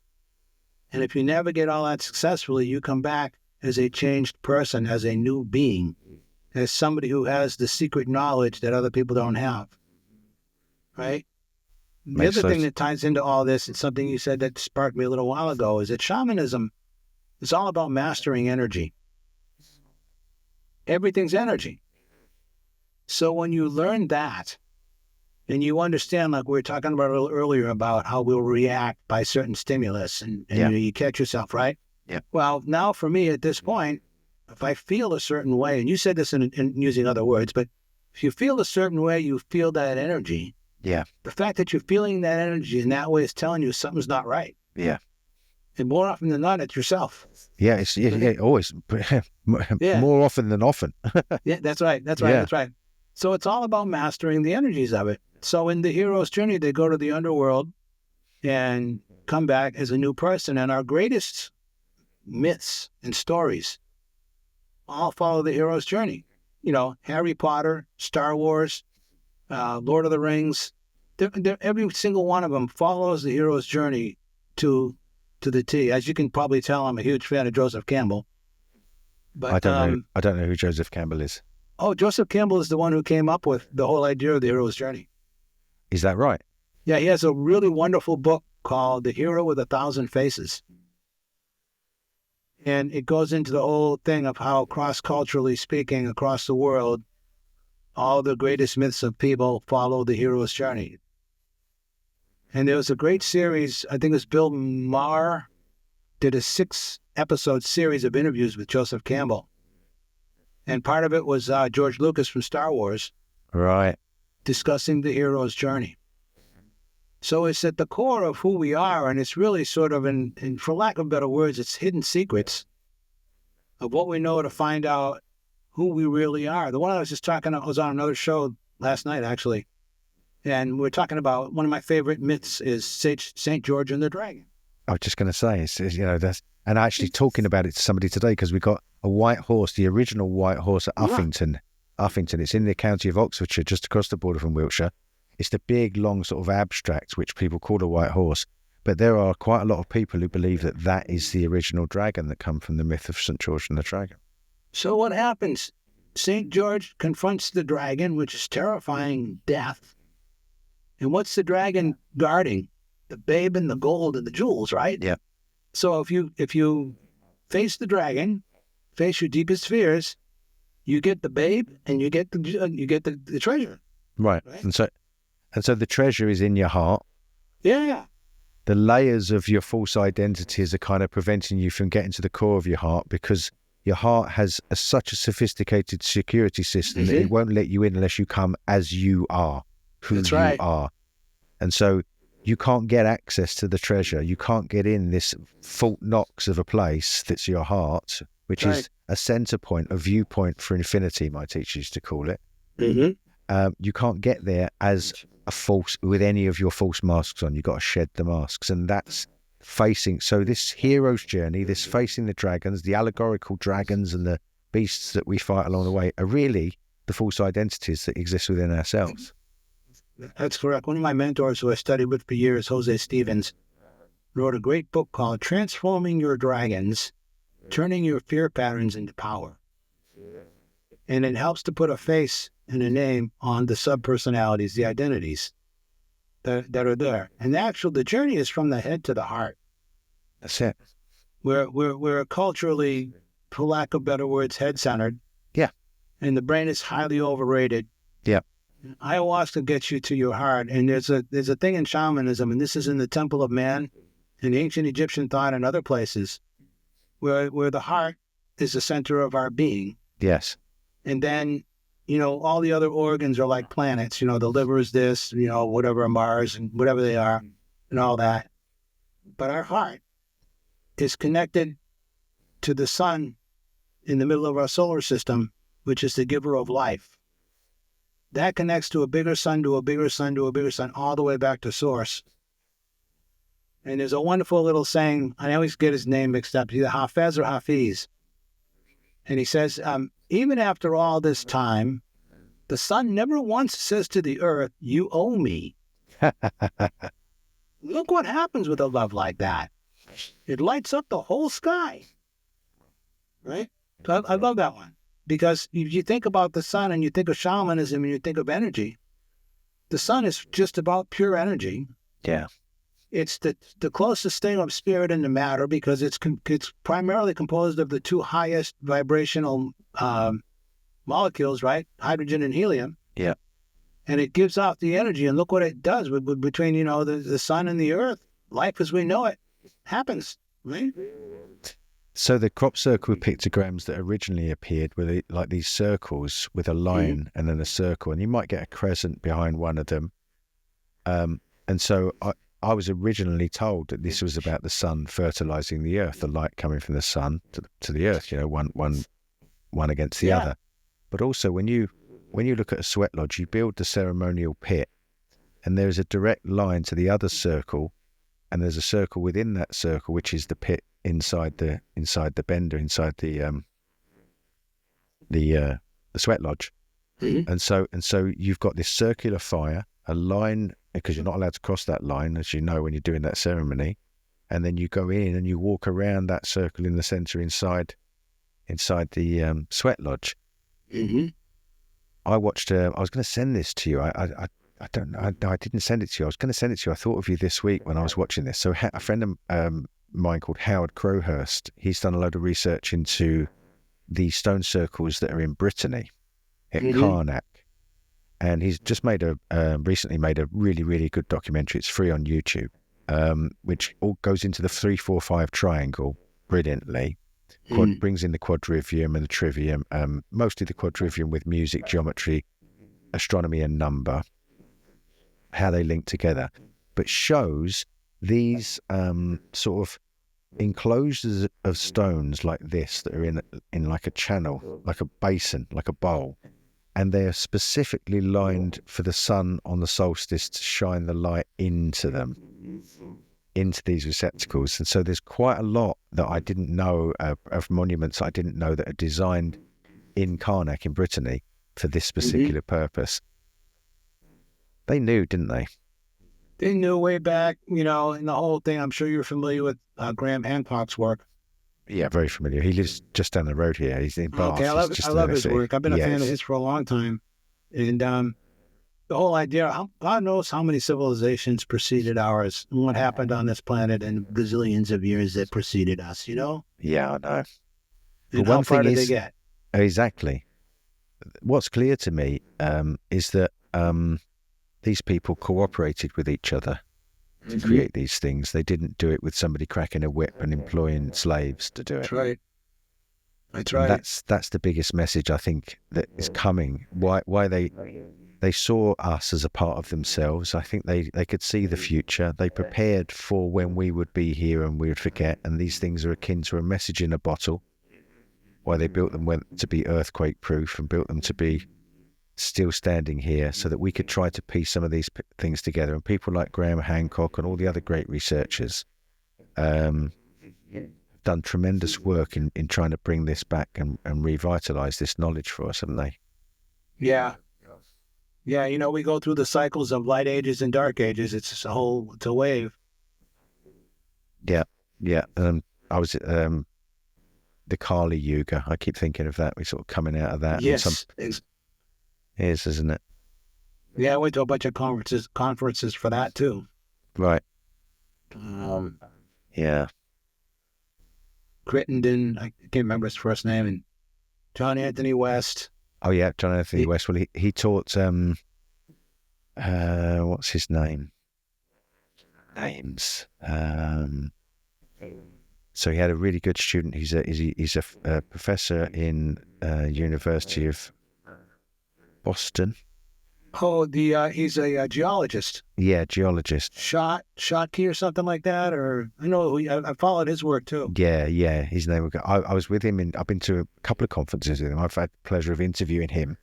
And if you navigate all that successfully, you come back as a changed person, as a new being, as somebody who has the secret knowledge that other people don't have. Right? The other thing that ties into all this, and something you said that sparked me a little while ago, is that shamanism is all about mastering energy. Everything's energy. So when you learn that, and you understand, like we were talking about a little earlier, about how we'll react by certain stimulus, and you catch yourself, right? Yeah. Well, now for me at this point, if I feel a certain way, and you said this in using other words, but if you feel a certain way, you feel that energy. Yeah. The fact that you're feeling that energy in that way is telling you something's not right. Yeah. And more often than not, it's yourself. Yeah, it's always more often than often. Yeah, that's right. That's right. Yeah. That's right. So it's all about mastering the energies of it. So in the hero's journey, they go to the underworld and come back as a new person. And our greatest myths and stories all follow the hero's journey. You know, Harry Potter, Star Wars, Lord of the Rings. Every single one of them follows the hero's journey to the T. As you can probably tell, I'm a huge fan of Joseph Campbell. But I don't know who Joseph Campbell is. Oh, Joseph Campbell is the one who came up with the whole idea of the hero's journey. Is that right? Yeah, he has a really wonderful book called The Hero with a Thousand Faces. And it goes into the whole thing of how, cross-culturally speaking, across the world, all the greatest myths of people follow the hero's journey. And there was a great series, I think it was Bill Maher, did a 6-episode series of interviews with Joseph Campbell. And part of it was George Lucas from Star Wars. Right. Discussing the hero's journey. So it's at the core of who we are, and it's really sort of, in for lack of better words, it's hidden secrets of what we know to find out who we really are. The one I was just talking about was on another show last night, actually. And we're talking about, one of my favorite myths is St. George and the Dragon. I was just going to say, that's, and actually talking about it to somebody today, because we got a white horse, the original white horse at Uffington. Uffington, it's in the county of Oxfordshire, just across the border from Wiltshire. It's the big, long sort of abstract, which people call a white horse. But there are quite a lot of people who believe that that is the original dragon that come from the myth of St. George and the Dragon. So what happens? St. George confronts the dragon, which is terrifying death. And what's the dragon guarding? The babe and the gold and the jewels, right? Yeah. So if you face the dragon, face your deepest fears, you get the babe and you get the treasure. Right. And so the treasure is in your heart. Yeah. The layers of your false identities are kind of preventing you from getting to the core of your heart, because your heart has such a sophisticated security system that it won't let you in unless you come as you are, who you are. And so you can't get access to the treasure. You can't get in this Fort Knox of a place that's your heart, which is a center point, a viewpoint for infinity, my teacher used to call it. Mm-hmm. You can't get there as a false, with any of your false masks on. You've got to shed the masks. And that's facing, so this hero's journey, this facing the dragons, the allegorical dragons and the beasts that we fight along the way are really the false identities that exist within ourselves. That's correct. One of my mentors who I studied with for years, Jose Stevens, wrote a great book called Transforming Your Dragons, Turning Your Fear Patterns into Power. And it helps to put a face and a name on the subpersonalities, the identities that are there. And the journey is from the head to the heart. That's it. We're culturally, for lack of better words, head-centered. Yeah. And the brain is highly overrated. Yeah. Ayahuasca gets you to your heart. And there's a thing in shamanism, and this is in the Temple of Man, in ancient Egyptian thought and other places, where the heart is the center of our being. Yes. And then, all the other organs are like planets. The liver is this, whatever, Mars, and whatever they are, and all that. But our heart is connected to the sun in the middle of our solar system, which is the giver of life. That connects to a bigger sun, to a bigger sun, to a bigger sun, all the way back to source. And there's a wonderful little saying, I always get his name mixed up, either Hafez or Hafiz. And he says, even after all this time, the sun never once says to the earth, you owe me. Look what happens with a love like that. It lights up the whole sky. Right? So I love that one. Because if you think about the sun and you think of shamanism and you think of energy, the sun is just about pure energy. Yeah. It's the closest thing of spirit into matter, because it's primarily composed of the two highest vibrational molecules, right? Hydrogen and helium. Yeah. and it gives off the energy. And look what it does between, you know, the sun and the earth. Life as we know it happens, right? So the crop circle pictograms that originally appeared were like these circles with a line and then a circle, and you might get a crescent behind one of them. And so I was originally told that this was about the sun fertilizing the earth, the light coming from the sun to the earth, you know, one against the other. But also when you look at a sweat lodge, you build the ceremonial pit, and there's a direct line to the other circle, and there's a circle within that circle, which is the pit inside the bender, inside the sweat lodge. And so you've got this circular fire, a line, because you're not allowed to cross that line, as you know, when you're doing that ceremony. And then you go in and you walk around that circle in the center inside the sweat lodge. I watched. I was going to send this to you. I didn't send it to you. I was going to send it to you. I thought of you this week when I was watching this. So a friend of mine called Howard Crowhurst, he's done a load of research into the stone circles that are in Brittany, at Karnak. And he's just recently made a really, really good documentary. It's free on YouTube, which all goes into the 3-4-5 triangle brilliantly. Brings in the quadrivium and the trivium, mostly the quadrivium with music, geometry, astronomy and number, how they link together, but shows these sort of enclosures of stones like this that are in like a channel, like a basin, like a bowl. And they're specifically lined for the sun on the solstice to shine the light into them, into these receptacles. And so there's quite a lot that I didn't know of monuments I didn't know that are designed in Karnak in Brittany for this particular purpose. They knew, didn't they? They knew way back, you know, in the whole thing. I'm sure you're familiar with Graham Hancock's work. Yeah, very familiar. He lives just down the road here. He's in Bath. Okay, I love his work. I've been a fan of his for a long time. And the whole idea, God knows how many civilizations preceded ours and what happened on this planet in gazillions of years that preceded us, you know? Yeah, I know. And how far did they get? Exactly. What's clear to me is that these people cooperated with each other to create these things. They didn't do it with somebody cracking a whip and employing slaves to do it. That's right. That's right. And that's the biggest message I think that is coming. Why they saw us as a part of themselves. I think they could see the future. They prepared for when we would be here and we would forget. And these things are akin to a message in a bottle. Why they built them to be earthquake proof and built them to be still standing here so that we could try to piece some of these things together. And people like Graham Hancock and all the other great researchers done tremendous work in trying to bring this back and revitalize this knowledge for us, haven't they? Yeah. Yeah, you know, we go through the cycles of light ages and dark ages. It's a wave. Yeah. I was at the Kali Yuga. I keep thinking of that. We're sort of coming out of that. Yes. Is, isn't it? Yeah, I went to a bunch of conferences for that too. Right. Yeah. Crittenden, I can't remember his first name, and John Anthony West. Oh yeah, John Anthony West. Well, he taught what's his name? So he had a really good student. He's a professor in University of Boston. Oh, he's a geologist. Yeah, geologist. Schottky or something like that. Or I know I followed his work too. Yeah. His name. I was with him, and I've been to a couple of conferences with him. I've had the pleasure of interviewing him.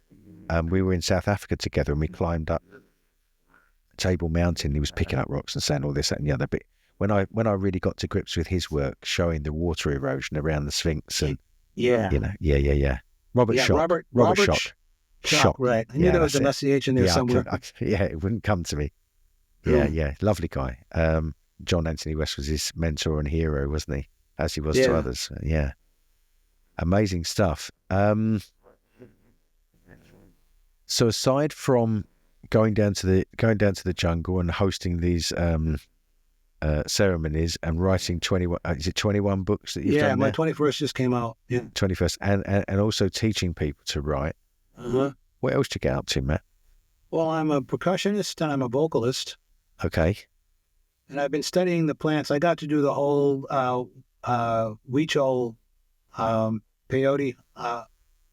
We were in South Africa together, and we climbed up Table Mountain. He was picking up rocks and saying all this, that, and the other. But when I really got to grips with his work, showing the water erosion around the Sphinx, and yeah. Robert Schock. Right. I knew there was an SCH in there somewhere. It wouldn't come to me. Yeah. Lovely guy. John Anthony West was his mentor and hero, wasn't he? As he was to others. Yeah. Amazing stuff. So aside from going down to the jungle and hosting these ceremonies and writing 21 books that you've done? Yeah, my 21st just came out. Yeah. 21st, and also teaching people to write. What else do you get up to, Matt? Well, I'm a percussionist and I'm a vocalist, Okay. and I've been studying the plants. I got to do the whole Huichol peyote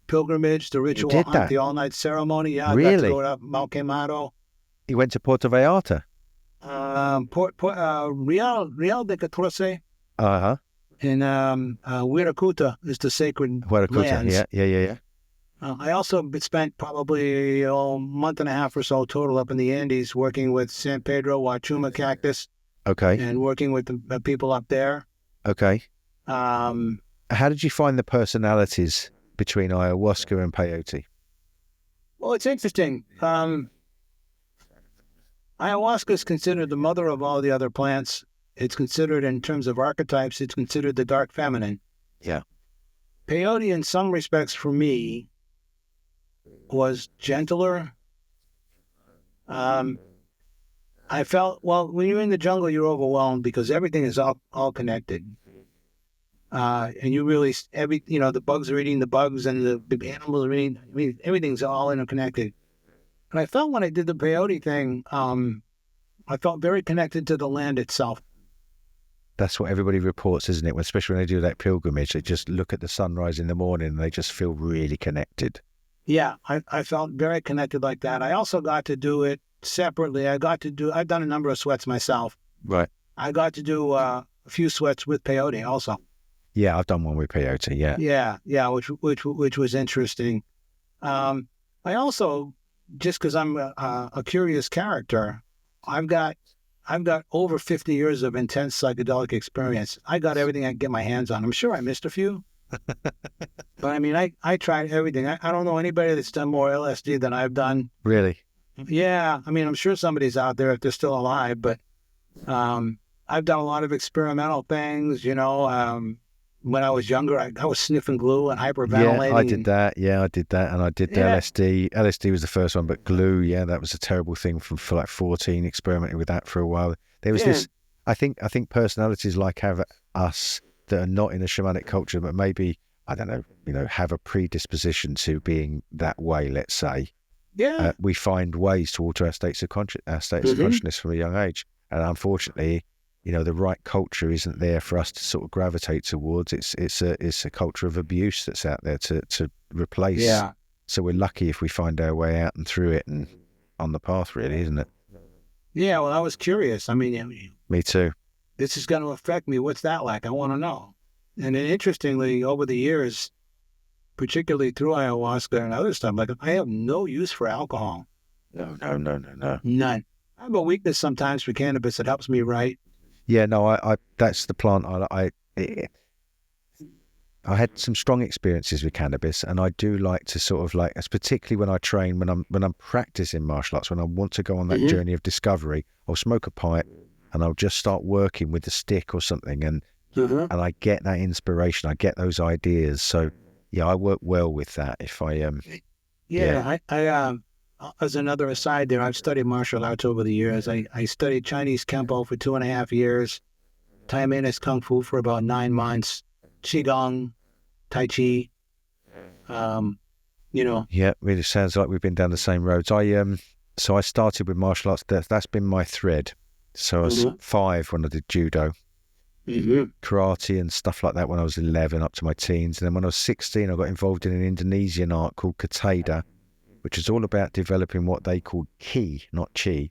pilgrimage, the You ritual did hunt, that? the all-night ceremony. Yeah, I got to Really? go to Mount Quemado. You went to Puerto Vallarta? Real de Catorce Uh-huh. and Wirakuta is the sacred Huaracuta. lands. Yeah. I also spent probably a month and a half or so total up in the Andes working with San Pedro Huachuma cactus Okay. and working with the people up there. Okay. Um, How did you find the personalities between ayahuasca and peyote? well, it's interesting. Ayahuasca is considered the mother of all the other plants. It's considered, in terms of archetypes, it's considered the dark feminine. Yeah. Peyote, in some respects, for me, was gentler. I felt, well, when you're in the jungle, you're overwhelmed because everything is all connected. And you really, the bugs are eating the bugs and the animals are eating, everything's all interconnected. And I felt when I did the peyote thing, I felt very connected to the land itself. That's what everybody reports, isn't it? Especially when they do that pilgrimage, they just look at the sunrise in the morning and they just feel really connected. Yeah, I felt very connected like that. I also got to do it separately. I've done a number of sweats myself. Right. I got to do a few sweats with peyote also. Yeah, I've done one with peyote, yeah. Yeah, which was interesting. I also, just because I'm a curious character, I've got over 50 years of intense psychedelic experience. I got everything I can get my hands on. I'm sure I missed a few. But I mean, I tried everything. I don't know anybody that's done more LSD than I've done. Really? Yeah, I mean, I'm sure somebody's out there if they're still alive, but I've done a lot of experimental things, when I was younger, I was sniffing glue and hyperventilating. Yeah, I did that. And I did the LSD. LSD was the first one, but glue, that was a terrible thing for like 14, experimenting with that for a while. There was this, I think personalities like us that are not in a shamanic culture, but maybe, I don't know, have a predisposition to being that way, let's say. Yeah. We find ways to alter our states of consciousness from a young age. And unfortunately, the right culture isn't there for us to sort of gravitate towards. It's a culture of abuse that's out there to replace. Yeah. So we're lucky if we find our way out and through it and on the path, really, isn't it? Yeah, well, I was curious. I mean, Me too. This is going to affect me. What's that like? I want to know. And then interestingly, over the years, particularly through ayahuasca and other stuff, like I have no use for alcohol. No. None. I have a weakness sometimes for cannabis. It helps me write. Yeah, no, I that's the plant. I had some strong experiences with cannabis, and I do like to sort of particularly when I train, when I'm practicing martial arts, when I want to go on that journey of discovery, I'll smoke a pipe and I'll just start working with a stick or something, and I get that inspiration, I get those ideas. So yeah, I work well with that. If I I as another aside there, I've studied martial arts over the years. I studied Chinese Kempo for 2.5 years, Taiwanese Kung Fu for about 9 months, Qigong, Tai Chi. Yeah, really sounds like we've been down the same roads. So I started with martial arts. That's been my thread. So I was 5 when I did judo, karate and stuff like that when I was 11 up to my teens. And then when I was 16, I got involved in an Indonesian art called Kateda, which is all about developing what they called ki, not chi,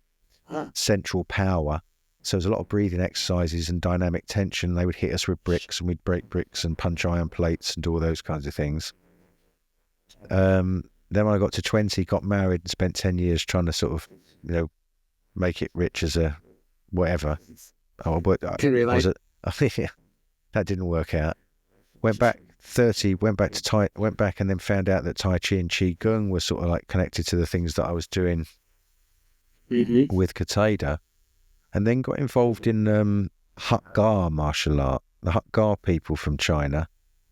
central power. So there's a lot of breathing exercises and dynamic tension. They would hit us with bricks and we'd break bricks and punch iron plates and do all those kinds of things. Then when I got to 20, got married and spent 10 years trying to sort of, make it rich as a whatever. That didn't work out. Went back 30, went back and then found out that Tai Chi and Qigong were sort of like connected to the things that I was doing with Kateda, and then got involved in Hak-Gar martial art. The Hak-Gar people from China,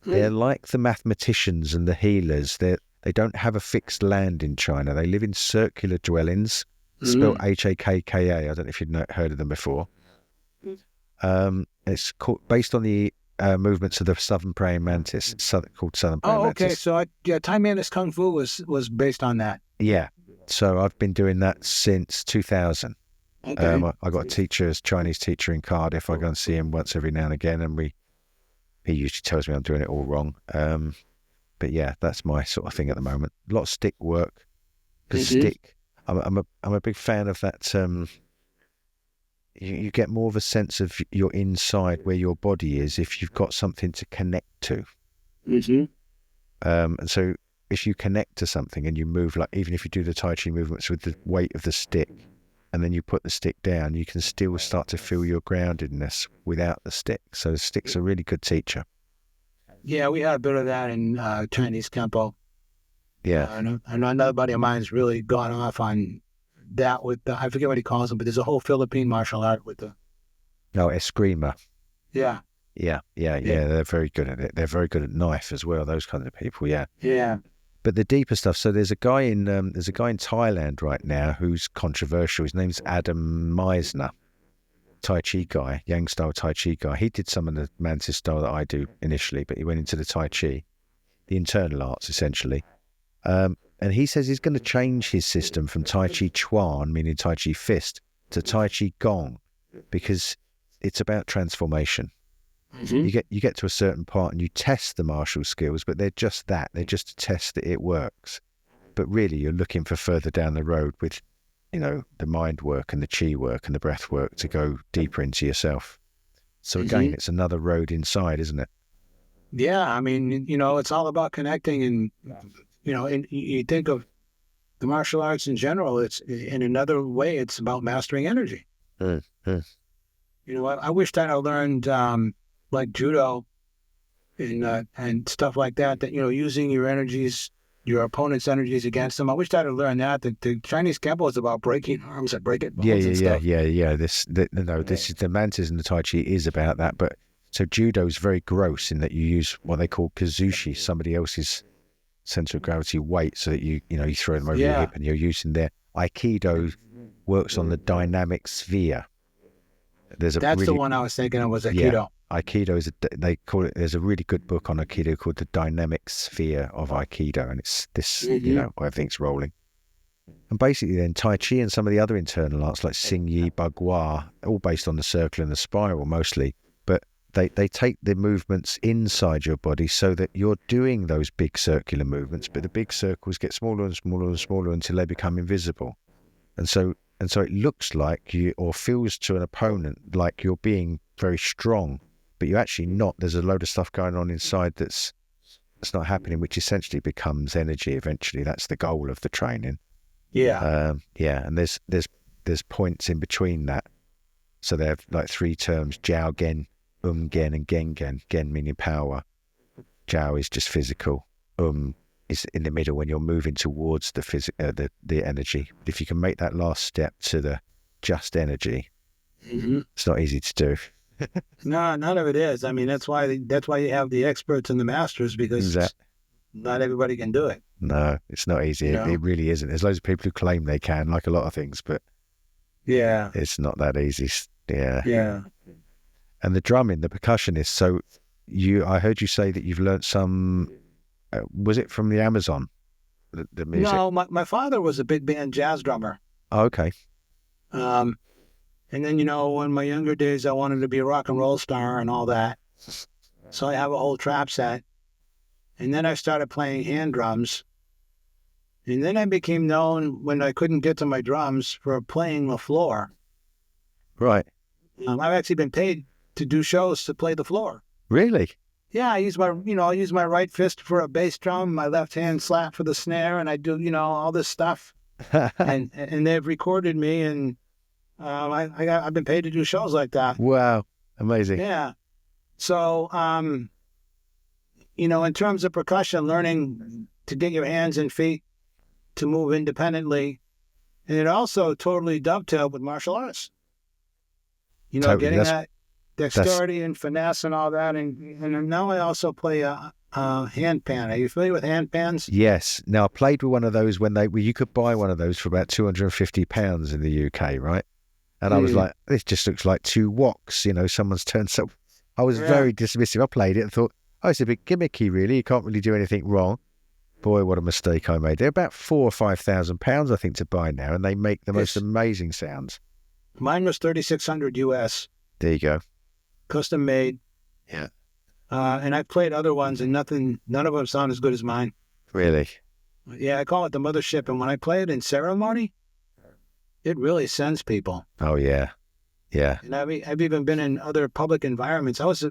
they're like the mathematicians and the healers. They don't have a fixed land in China. They live in circular dwellings, spelled Hakka. I don't know if you've heard of them before. It's based on the movements of the southern praying mantis, called southern praying mantis. So Taiwanese Kung Fu was based on that. Yeah. So I've been doing that since 2000. Okay. I got a teacher, Chinese teacher in Cardiff. I go and see him once every now and again, and he usually tells me I'm doing it all wrong. But yeah, that's my sort of thing at the moment. A lot of stick work. Because stick, I'm a big fan of that. You get more of a sense of your inside, where your body is, if you've got something to connect to. And so if you connect to something and you move, like even if you do the Tai Chi movements with the weight of the stick, and then you put the stick down, you can still start to feel your groundedness without the stick. So the stick's a really good teacher. Yeah, we had a bit of that in Chinese Kempo. Yeah. I know another buddy of mine's really gone off on that with I forget what he calls them, but there's a whole Philippine martial art with the... No, Eskrima. Yeah. Yeah. They're very good at it. They're very good at knife as well. Those kinds of people. Yeah. Yeah. But the deeper stuff. So there's a guy in Thailand right now who's controversial. His name's Adam Meisner, Tai Chi guy, Yang style Tai Chi guy. He did some of the Mantis style that I do initially, but he went into the Tai Chi, the internal arts essentially. And he says he's going to change his system from Tai Chi Chuan, meaning Tai Chi fist, to Tai Chi Gong, because it's about transformation. You get to a certain part and you test the martial skills, but they're just that. They're just to test that it works. But really, you're looking for further down the road with, the mind work and the chi work and the breath work to go deeper into yourself. So again, it's another road inside, isn't it? Yeah, I mean, it's all about connecting, and and you think of the martial arts in general. It's in another way. It's about mastering energy. I wished I had learned like judo and stuff like that. That using your energies, your opponent's energies against them. I wished I'd have learned that. The Chinese Kempo is about breaking arms and breaking bones and stuff. Yeah. This is the Mantis and the Tai Chi is about that. But so judo is very gross in that you use what they call kazushi, somebody else's center of gravity weight, so that you throw them over your hip and you're using their... Aikido works on the dynamic sphere. That's the one I was thinking of, was Aikido. Yeah. Aikido is they call it. There's a really good book on Aikido called The Dynamic Sphere of Aikido, and it's this, where everything's rolling. And basically, then Tai Chi and some of the other internal arts like Xing Yi, Bagua, all based on the circle and the spiral mostly. But they take the movements inside your body so that you're doing those big circular movements, but the big circles get smaller and smaller and smaller until they become invisible. And so it looks like you, or feels to an opponent like you're being very strong, but you're actually not. There's a load of stuff going on inside that's not happening, which essentially becomes energy eventually. That's the goal of the training. Yeah. And there's points in between that. So they have like three terms: Jiao Gen, Gen, and Gen Gen. Gen meaning power. Jiao is just physical. Is in the middle when you're moving towards the energy. If you can make that last step to the just energy, it's not easy to do. No, none of it is. I mean, that's why you have the experts and the masters, because not everybody can do it. No, it's not easy. It really isn't. There's loads of people who claim they can, like a lot of things, but it's not that easy. Yeah. And the drumming, the percussionist. So I heard you say that you've learnt some. Was it from the Amazon? The music? No, my father was a big band jazz drummer. Oh, okay. And then, in my younger days, I wanted to be a rock and roll star and all that. So I have a whole trap set. And then I started playing hand drums. And then I became known, when I couldn't get to my drums, for playing the floor. Right. I've actually been paid to do shows to play the floor. Really? Yeah, I use my right fist for a bass drum, my left hand slap for the snare, and I do, all this stuff. and they've recorded me, and I've been paid to do shows like that. Wow, amazing. Yeah. So, in terms of percussion, learning to get your hands and feet to move independently, and it also totally dovetailed with martial arts. Totally. Getting that dexterity and finesse and all that, and now I also play a handpan. Are you familiar with handpans? Yes. Now I played with one of those when you could buy one of those for about £250 in the UK, right? And I was like, this just looks like two woks, someone's turned so. I was very dismissive. I played it and thought, it's a bit gimmicky, really. You can't really do anything wrong. Boy, what a mistake I made. They're about £4,000 or £5,000, I think, to buy now, and they make the most amazing sounds. Mine was $3,600 US. There you go. Custom made. Yeah. And I've played other ones, and none of them sound as good as mine. Really? Yeah, I call it the mothership, and when I play it in ceremony, it really sends people. Oh, yeah. Yeah. And I've even been in other public environments. I was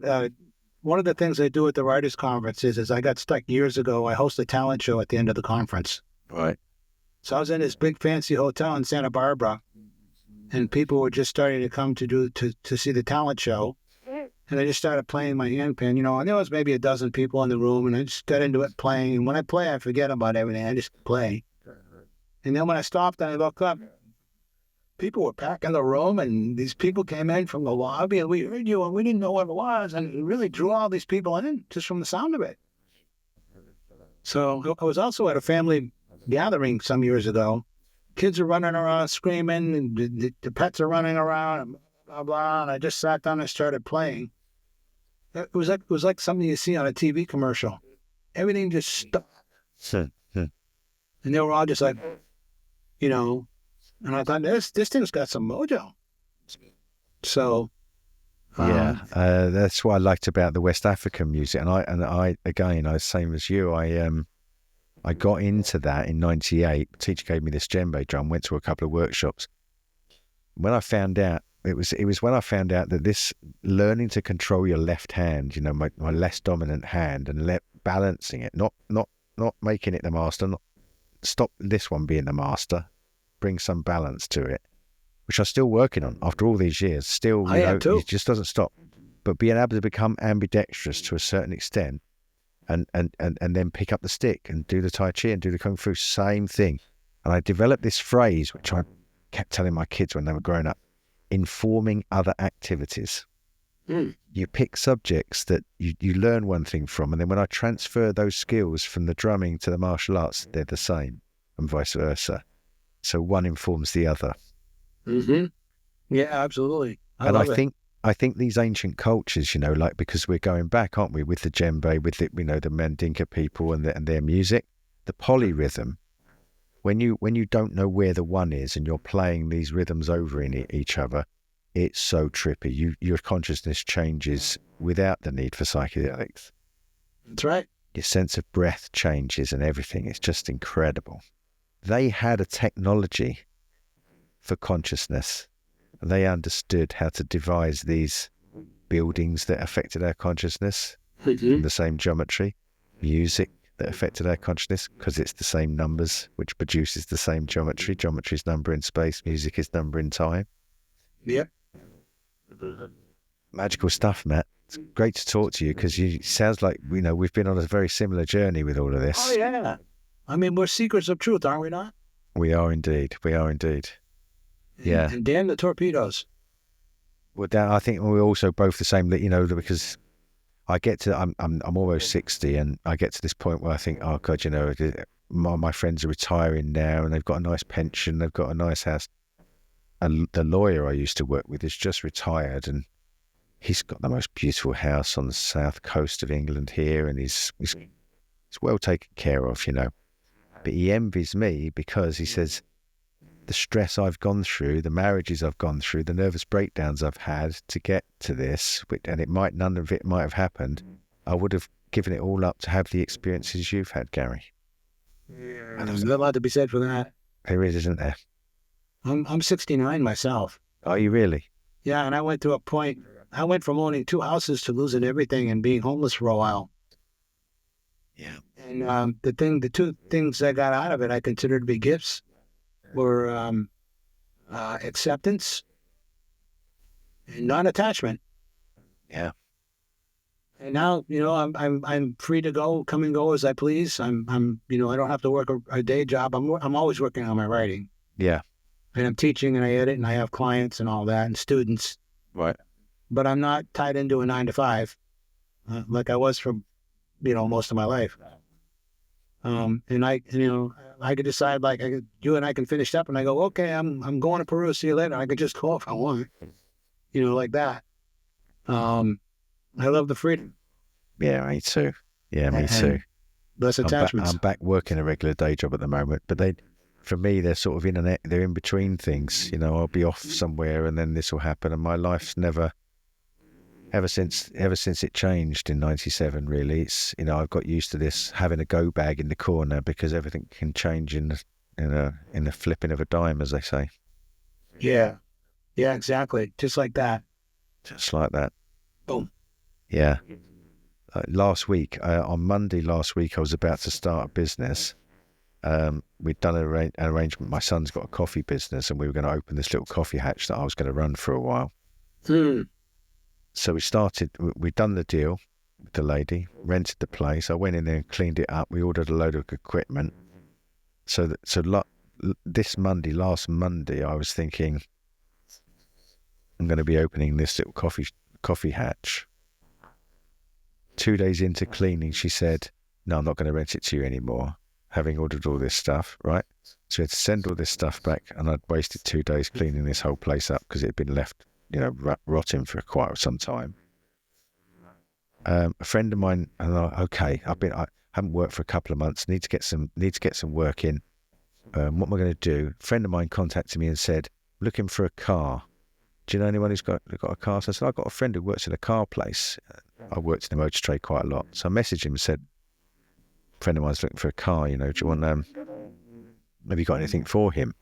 one of the things I do at the Writers' Conference is I got stuck years ago. I host a talent show at the end of the conference. Right. So I was in this big fancy hotel in Santa Barbara, and people were just starting to come to see the talent show. And I just started playing my handpan, and there was maybe a dozen people in the room, and I just got into it playing. And when I play, I forget about everything. I just play. And then when I stopped and I looked up, people were packing the room, and these people came in from the lobby, and we heard you, and we didn't know what it was, and it really drew all these people in just from the sound of it. So I was also at a family gathering some years ago. Kids are running around screaming, and the pets are running around, and blah, blah, and I just sat down and started playing. It was like something you see on a TV commercial. Everything just stopped. And they were all just like, and I thought, this thing's got some mojo. So, that's what I liked about the West African music. And I again, same as you, I got into that in '98. The teacher gave me this djembe drum, went to a couple of workshops. When I found out, it was when I found out that this learning to control your left hand, my less dominant hand, and balancing it, not making it the master, not stop this one being the master, bring some balance to it, which I'm still working on after all these years. Still, it just doesn't stop. But being able to become ambidextrous to a certain extent, and then pick up the stick and do the Tai Chi and do the Kung Fu, same thing. And I developed this phrase, which I kept telling my kids when they were growing up: informing other activities. You pick subjects that you learn one thing from, and then when I transfer those skills from the drumming to the martial arts, they're the same, and vice versa. So one informs the other. Mm-hmm. Yeah, absolutely. I think these ancient cultures, because we're going back, aren't we, with the djembe, with the Mandinka people and their music, the polyrhythm. When you don't know where the one is and you're playing these rhythms over in each other, it's so trippy. Your consciousness changes without the need for psychedelics. That's right. Your sense of breath changes and everything. It's just incredible. They had a technology for consciousness. They understood how to devise these buildings that affected our consciousness in the same geometry, music that affected our consciousness because it's the same numbers, which produces the same geometry. Geometry is number in space, music is number in time. Yep. Magical stuff, Matt. It's great to talk to you because it sounds like, we've been on a very similar journey with all of this. Oh, yeah. I mean, we're seekers of truth, aren't we not? We are indeed. Yeah. And damn the torpedoes. Well, Dan, I think we're also both the same, that, because I get to, I'm almost 60, and I get to this point where I think, oh God, my friends are retiring now and they've got a nice pension, they've got a nice house. And the lawyer I used to work with is just retired, and he's got the most beautiful house on the south coast of England here, and he's well taken care of, But he envies me because he says, the stress I've gone through, the marriages I've gone through, the nervous breakdowns I've had to get to this, and none of it might have happened, I would have given it all up to have the experiences you've had, Gary. Yeah, there's a lot to be said for that. There is, isn't there? I'm 69 myself. Are you really? Yeah, and I went to a point, I went from owning 2 houses to losing everything and being homeless for a while. Yeah. And the 2 things I got out of it I consider to be gifts were acceptance and non-attachment. Yeah. And now, I'm free to come and go as I please. I don't have to work a day job. I'm always working on my writing. Yeah. And I'm teaching and I edit and I have clients and all that and students. Right. But I'm not tied into a 9-to-5 like I was for, most of my life. And I could decide, like, you and I can finish up and I go, okay, I'm going to Peru, see you later. I could just go if I want, like that. I love the freedom. Yeah, me too. Yeah, me too. less attachments. I'm back working a regular day job at the moment, but for me, they're sort of they're in between things. I'll be off somewhere and then this will happen, and my life's never, ever since it changed in '97. Really, it's I've got used to this, having a go bag in the corner, because everything can change in the flipping of a dime, as they say. Yeah, exactly, just like that. Just like that. Boom. Yeah. Last week, on Monday last week, I was about to start a business. We'd done an arrangement. My son's got a coffee business, and we were going to open this little coffee hatch that I was going to run for a while. So we'd done the deal with the lady, rented the place. I went in there and cleaned it up. We ordered a load of equipment. Last Monday, I was thinking, I'm going to be opening this little coffee hatch. 2 days into cleaning, she said, no, I'm not going to rent it to you anymore, having ordered all this stuff, right? So we had to send all this stuff back, and I'd wasted 2 days cleaning this whole place up because it had been left, rotting for quite some time. A friend of mine, and I haven't worked for a couple of months, need to get some work in. What am I going to do? A friend of mine contacted me and said, looking for a car. Do you know anyone who's got a car? So I said, I've got a friend who works in a car place. I worked in the motor trade quite a lot. So I messaged him and said, a friend of mine's looking for a car, do you want, have you got anything for him?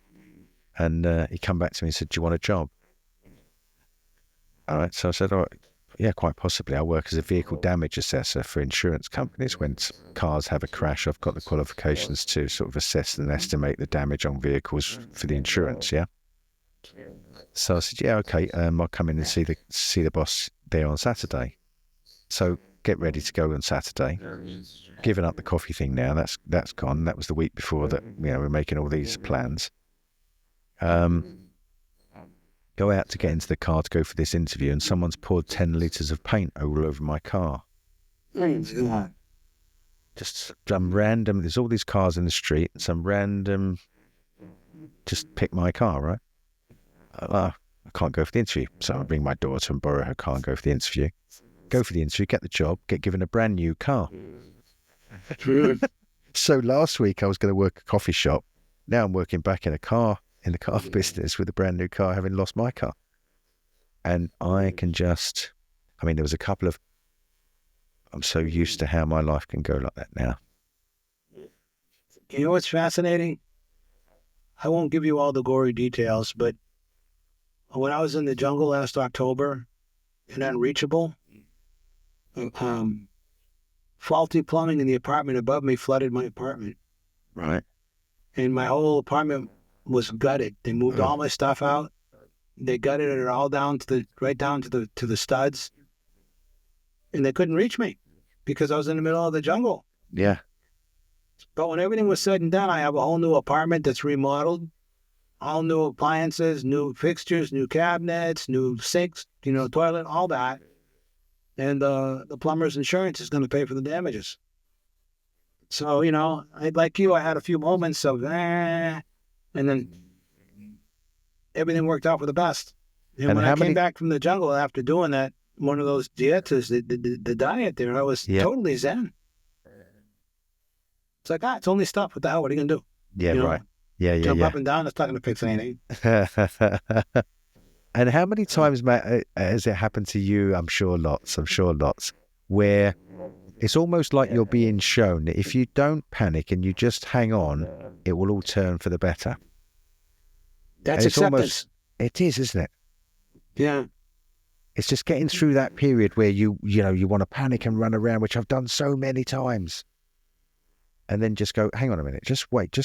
And he come back to me and said, do you want a job? All right. So I said, all right, yeah, quite possibly. I work as a vehicle damage assessor for insurance companies. When cars have a crash, I've got the qualifications to sort of assess and estimate the damage on vehicles for the insurance, yeah? So I said, yeah, okay, I'll come in and see the boss there on Saturday. So get ready to go on Saturday. Giving up the coffee thing now, that's gone. That was the week before that, we're making all these plans. Go out to get into the car to go for this interview, and someone's poured 10 litres of paint all over my car. Just some random, there's all these cars in the street, and some random just pick my car, right? I can't go for the interview. So I bring my daughter and borrow her car and go for the interview. Go for the interview, get the job, get given a brand new car. So last week I was going to work a coffee shop. Now I'm working back in the car business with a brand new car, having lost my car. And I can there was a couple of, I'm so used to how my life can go like that now. You know what's fascinating? I won't give you all the gory details, but when I was in the jungle last October in Unreachable, faulty plumbing in the apartment above me flooded my apartment. Right. And my whole apartment was gutted. They moved all my stuff out. They gutted it all down right down to the studs. And they couldn't reach me because I was in the middle of the jungle. Yeah. But when everything was said and done, I have a whole new apartment that's remodeled. All new appliances, new fixtures, new cabinets, new sinks, toilet, all that. And the plumber's insurance is going to pay for the damages. So, like you, I had a few moments of, and then everything worked out for the best. And when I came back from the jungle after doing that, one of those dietas, the diet there, I was totally zen. It's like, it's only stuff. What the hell? What are you going to do? Yeah, right. Yeah. Jump up and down. It's not going to fix anything. And how many times, Matt, has it happened to you? I'm sure lots, where it's almost like you're being shown that if you don't panic and you just hang on, it will all turn for the better. That's acceptance. It is, isn't it? Yeah. It's just getting through that period where you want to panic and run around, which I've done so many times. And then just go, hang on a minute, just wait,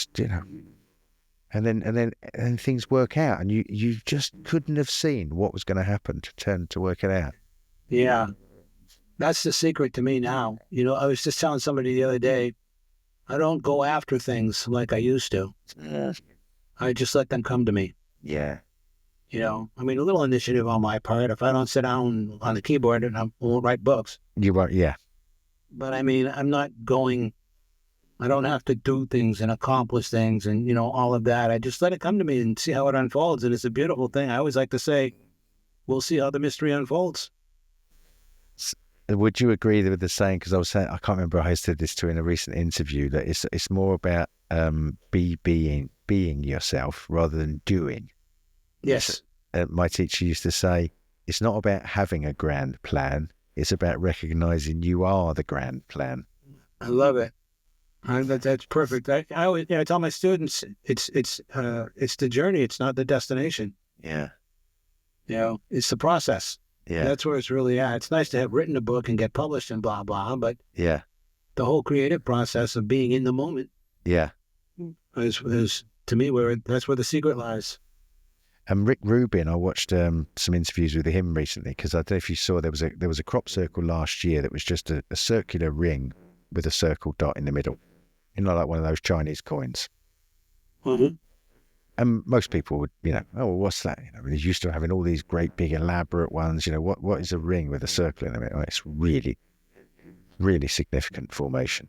and then things work out, and you just couldn't have seen what was going to happen to work it out. Yeah, that's the secret to me now. I was just telling somebody the other day, I don't go after things like I used to. I just let them come to me. Yeah. A little initiative on my part. If I don't sit down on the keyboard, and I won't write books. You won't, yeah. But I'm not going. I don't have to do things and accomplish things and, all of that. I just let it come to me and see how it unfolds. And it's a beautiful thing. I always like to say, we'll see how the mystery unfolds. would you agree with the saying? Because I was saying, I can't remember, I said this to in a recent interview, that it's more about being yourself rather than doing. Yes. My teacher used to say, it's not about having a grand plan. It's about recognizing you are the grand plan. I love it. That's perfect. I always, I tell my students, it's the journey. It's not the destination. Yeah. It's the process. Yeah. That's where it's really at. It's nice to have written a book and get published and blah, blah, but yeah, the whole creative process of being in the moment yeah, is to me, that's where the secret lies. And Rick Rubin, I watched some interviews with him recently, because I don't know if you saw, there was a crop circle last year that was just a circular ring with a circle dot in the middle, like one of those Chinese coins. Mm-hmm. And most people would, oh, well, what's that? They're used to having all these great big elaborate ones. What is a ring with a circle in the middle? It's really, really significant formation.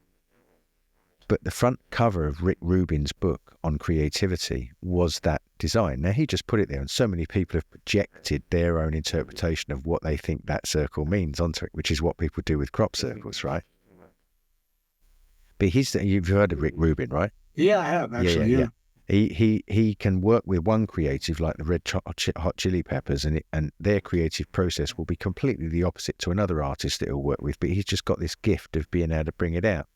But the front cover of Rick Rubin's book on creativity was that design. Now, he just put it there, and so many people have projected their own interpretation of what they think that circle means onto it, which is what people do with crop circles, right? But you've heard of Rick Rubin, right? Yeah, I have, actually. Yeah. He can work with one creative, like the Red Hot Chili Peppers, and their creative process will be completely the opposite to another artist that he'll work with, but he's just got this gift of being able to bring it out.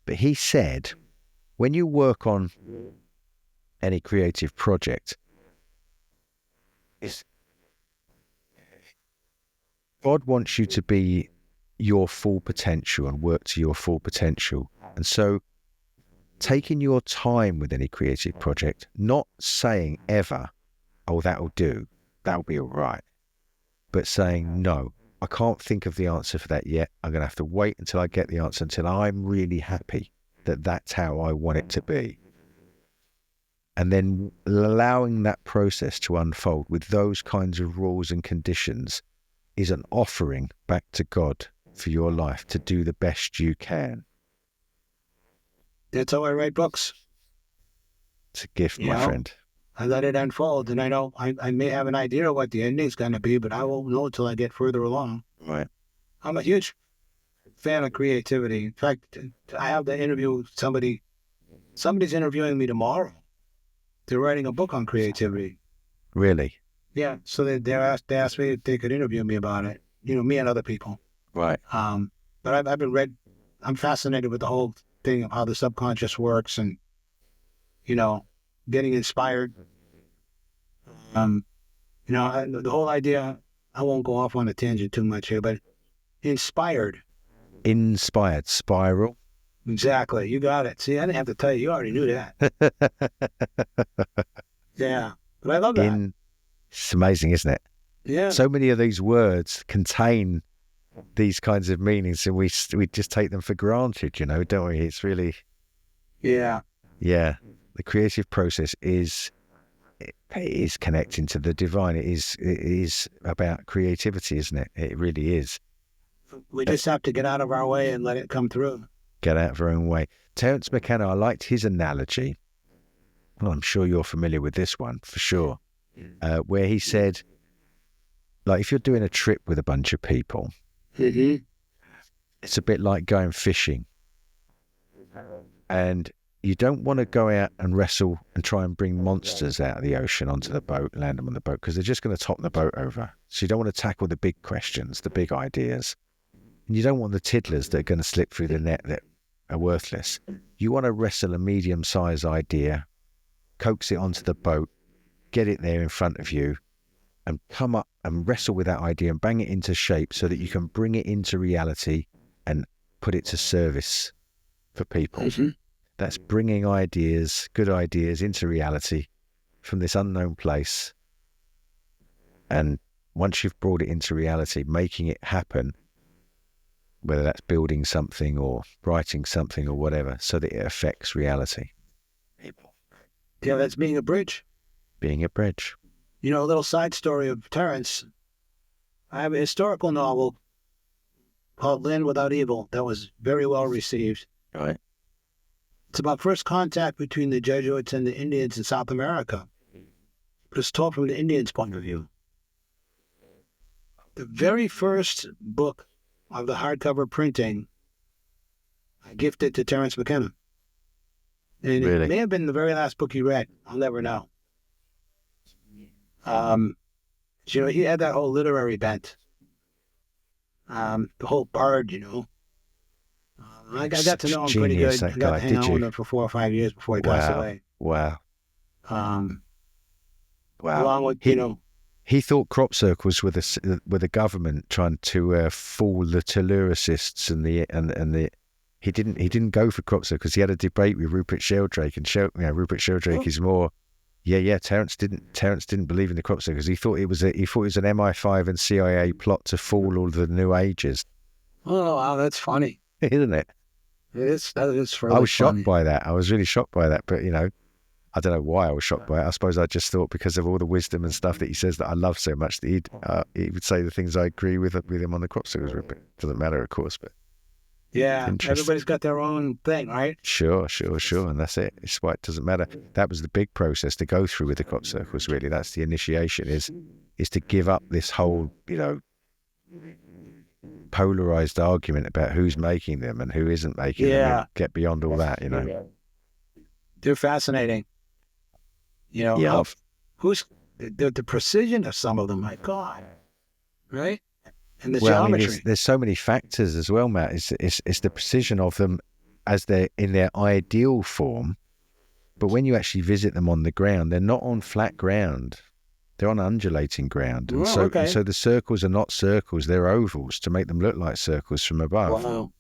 But he said, when you work on any creative project, God wants you to be your full potential and work to your full potential. And so taking your time with any creative project, not saying ever, oh, that'll do, that'll be all right, but saying, no, I can't think of the answer for that yet. I'm going to have to wait until I get the answer, until I'm really happy that that's how I want it to be. And then allowing that process to unfold with those kinds of rules and conditions is an offering back to God for your life to do the best you can. That's how I write books. It's a gift, my friend. I let it unfold, and I know I may have an idea of what the ending's going to be, but I won't know until I get further along. Right. I'm a huge fan of creativity. In fact, I have to interview somebody. Somebody's interviewing me tomorrow. They're writing a book on creativity. Really? Yeah. So they asked me if they could interview me about it. Me and other people. Right. But I'm fascinated with the whole thing of how the subconscious works, and getting inspired. The whole idea, I won't go off on a tangent too much here, but inspired, spiral. Exactly. You got it. See, I didn't have to tell you. You already knew that. Yeah. But I love that. It's amazing, isn't it? Yeah. So many of these words contain these kinds of meanings, and we just take them for granted, don't we? It's really... Yeah. Yeah. The creative process is connecting to the divine. It is about creativity, isn't it? It really is. We just have to get out of our way and let it come through. Get out of our own way. Terence McKenna, I liked his analogy. Well, I'm sure you're familiar with this one, for sure. Where he said, like, if you're doing a trip with a bunch of people, mm-hmm. It's a bit like going fishing. And you don't want to go out and wrestle and try and bring monsters out of the ocean onto the boat, land them on the boat, because they're just going to top the boat over. So you don't want to tackle the big questions, the big ideas. And you don't want the tiddlers that are going to slip through the net that are worthless. You want to wrestle a medium-sized idea, coax it onto the boat, get it there in front of you, and come up and wrestle with that idea and bang it into shape so that you can bring it into reality and put it to service for people. Mm-hmm. That's bringing ideas, good ideas, into reality from this unknown place. And once you've brought it into reality, making it happen, whether that's building something or writing something or whatever, so that it affects reality. Yeah, that's being a bridge. Being a bridge. A little side story of Terence. I have a historical novel called Land Without Evil that was very well received. Right. It's about first contact between the Jesuits and the Indians in South America. But it's told from the Indians' point of view. The very first book of the hardcover printing I gifted to Terence McKenna. And Really? it may have been the very last book he read. I'll never know. He had that whole literary bent. The whole bard, I got to know him pretty Genius, good. that I got guy. to hang Did out you? with him for 4 or 5 years before he passed away. Wow. Wow. Wow. Along with, He thought crop circles were the government trying to fool the telluricists and the. He didn't go for crop circles because he had a debate with Rupert Sheldrake, and Rupert Sheldrake is more. Yeah. Terence didn't believe in the crop circles. He thought it was an MI5 and CIA plot to fool all the New Agers. Oh wow, that's funny, Isn't it? That is really I was funny. shocked by that. I was really shocked by that, but I don't know why I was shocked by it. I suppose I just thought because of all the wisdom and stuff that he says that I love so much that he would say the things I agree with him on the crop circles. It doesn't matter, of course, but Yeah, interesting. everybody's got their own thing, right? Sure, and that's it. It's why it doesn't matter. That was the big process to go through with the crop circles. Really, that's the initiation. Is to give up this whole polarized argument about who's making them and who isn't making them. And get beyond all that. They're fascinating. Yeah. Who's the precision of some of them? My God, right? And the geometry. There's so many factors as well, Matt. It's the precision of them as they're in their ideal form, but when you actually visit them on the ground, they're not on flat ground. They're on undulating ground, and so the circles are not circles; they're ovals to make them look like circles from above. Wow.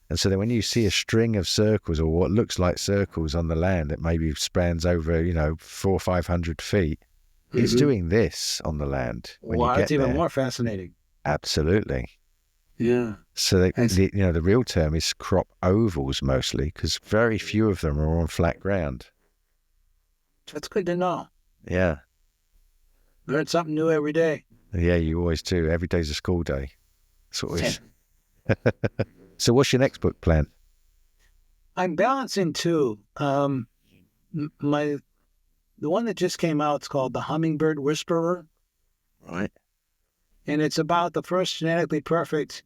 And so then when you see a string of circles or what looks like circles on the land that maybe spans over 400 or 500 feet, it's doing this on the land. Wow, it's even more fascinating. Absolutely. Yeah. So the real term is crop ovals mostly, because very few of them are on flat ground. That's good to know. Yeah. Learn something new every day. Yeah, you always do. Every day's a school day. That's what it is. So what's your next book plan? I'm balancing two. The one that just came out is called The Hummingbird Whisperer. Right. And it's about the first genetically perfect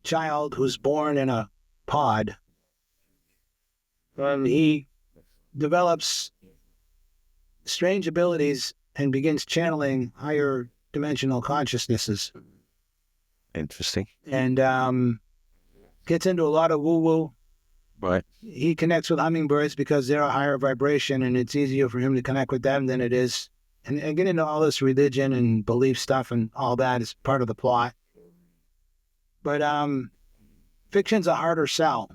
child who's born in a pod. And he develops strange abilities and begins channeling higher dimensional consciousnesses. Interesting. And gets into a lot of woo-woo. Right. He connects with hummingbirds because they're a higher vibration, and it's easier for him to connect with them than it is. And get into all this religion and belief stuff and all that is part of the plot. But fiction's a harder sell.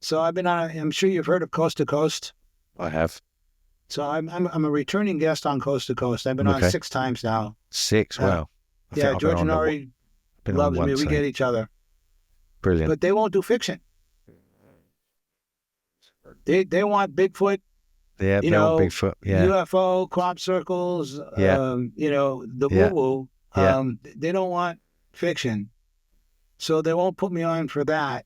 So I'm sure you've heard of Coast to Coast. I have. So I'm a returning guest on Coast to Coast. I've been on 6 times now. 6? Wow. George and Ari loves me. We get each other. Brilliant. But they won't do fiction. They want Bigfoot. Yeah, Bigfoot. Yeah. UFO, crop circles. Yeah. The woo-woo. They don't want fiction. So they won't put me on for that.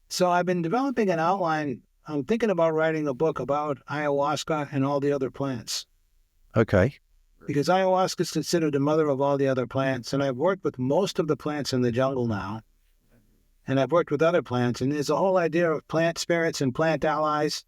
So I've been developing an outline. I'm thinking about writing a book about ayahuasca and all the other plants. Okay. Because ayahuasca is considered the mother of all the other plants. And I've worked with most of the plants in the jungle now. And I've worked with other plants. And there's a whole idea of plant spirits and plant allies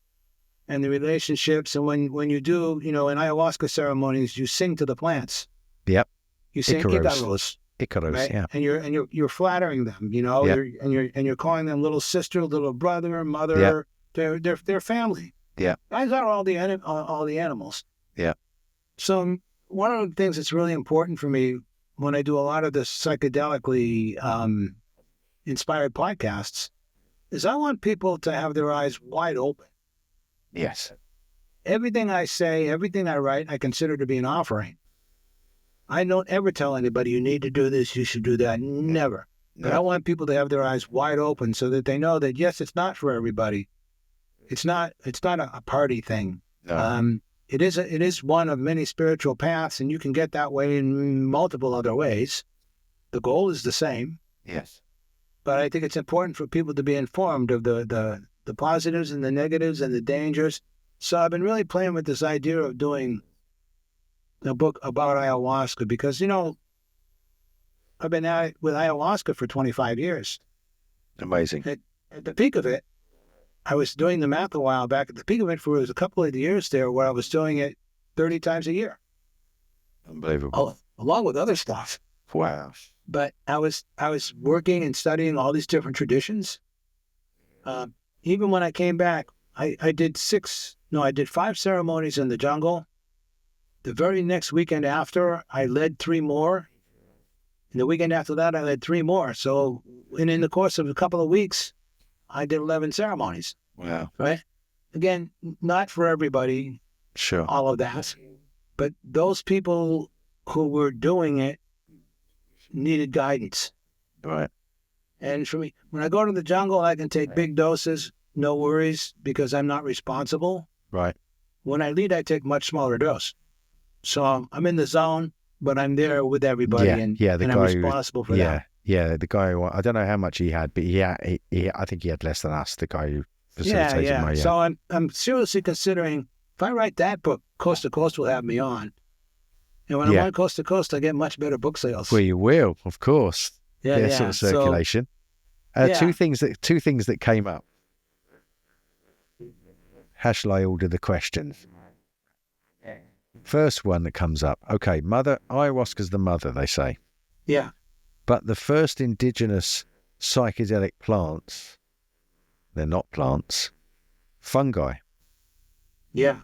and the relationships. And when you do, in ayahuasca ceremonies, you sing to the plants. Yep. You sing Icaros. Right? Yeah. And you're flattering them, you're calling them little sister, little brother, mother. Yep. They're family. Yeah. Guys are all the animals. Yeah. So one of the things that's really important for me when I do a lot of this psychedelically inspired podcasts is I want people to have their eyes wide open. Yes. Everything I say, everything I write, I consider to be an offering. I don't ever tell anybody, you need to do this, you should do that. Never. But I want people to have their eyes wide open so that they know that, yes, it's not for everybody. It's not a party thing. No. It is one of many spiritual paths, and you can get that way in multiple other ways. The goal is the same. Yes. But I think it's important for people to be informed of the positives and the negatives and the dangers. So I've been really playing with this idea of doing a book about ayahuasca because, I've been at it with ayahuasca for 25 years. Amazing. At the peak of it, I was doing the math a while back. At the peak of it, for a couple of years there, where I was doing it 30 times a year. Unbelievable. Along with other stuff. Wow. But I was working and studying all these different traditions. Even when I came back, I did 5 ceremonies in the jungle. The very next weekend after, I led 3 more. And the weekend after that, I led 3 more. So in the course of a couple of weeks, I did 11 ceremonies. Wow. Right? Again, not for everybody, Sure. all of that. But those people who were doing it needed guidance. Right. And for me, when I go to the jungle, I can take big doses, no worries, because I'm not responsible. Right. When I lead, I take much smaller dose. So I'm in the zone, but I'm there with everybody, and I'm responsible for that. Yeah, the guy, I don't know how much he had, but I think he had less than us, the guy who facilitated my... So I'm seriously considering, if I write that book, Coast to Coast will have me on. And when I'm on Coast to Coast, I get much better book sales. Well, you will, of course. Sort of circulation. So, two things that came up. How shall I order the questions? First one that comes up. Okay, ayahuasca's the mother, they say. Yeah. But the first indigenous psychedelic plants, they're not plants, fungi. Yeah.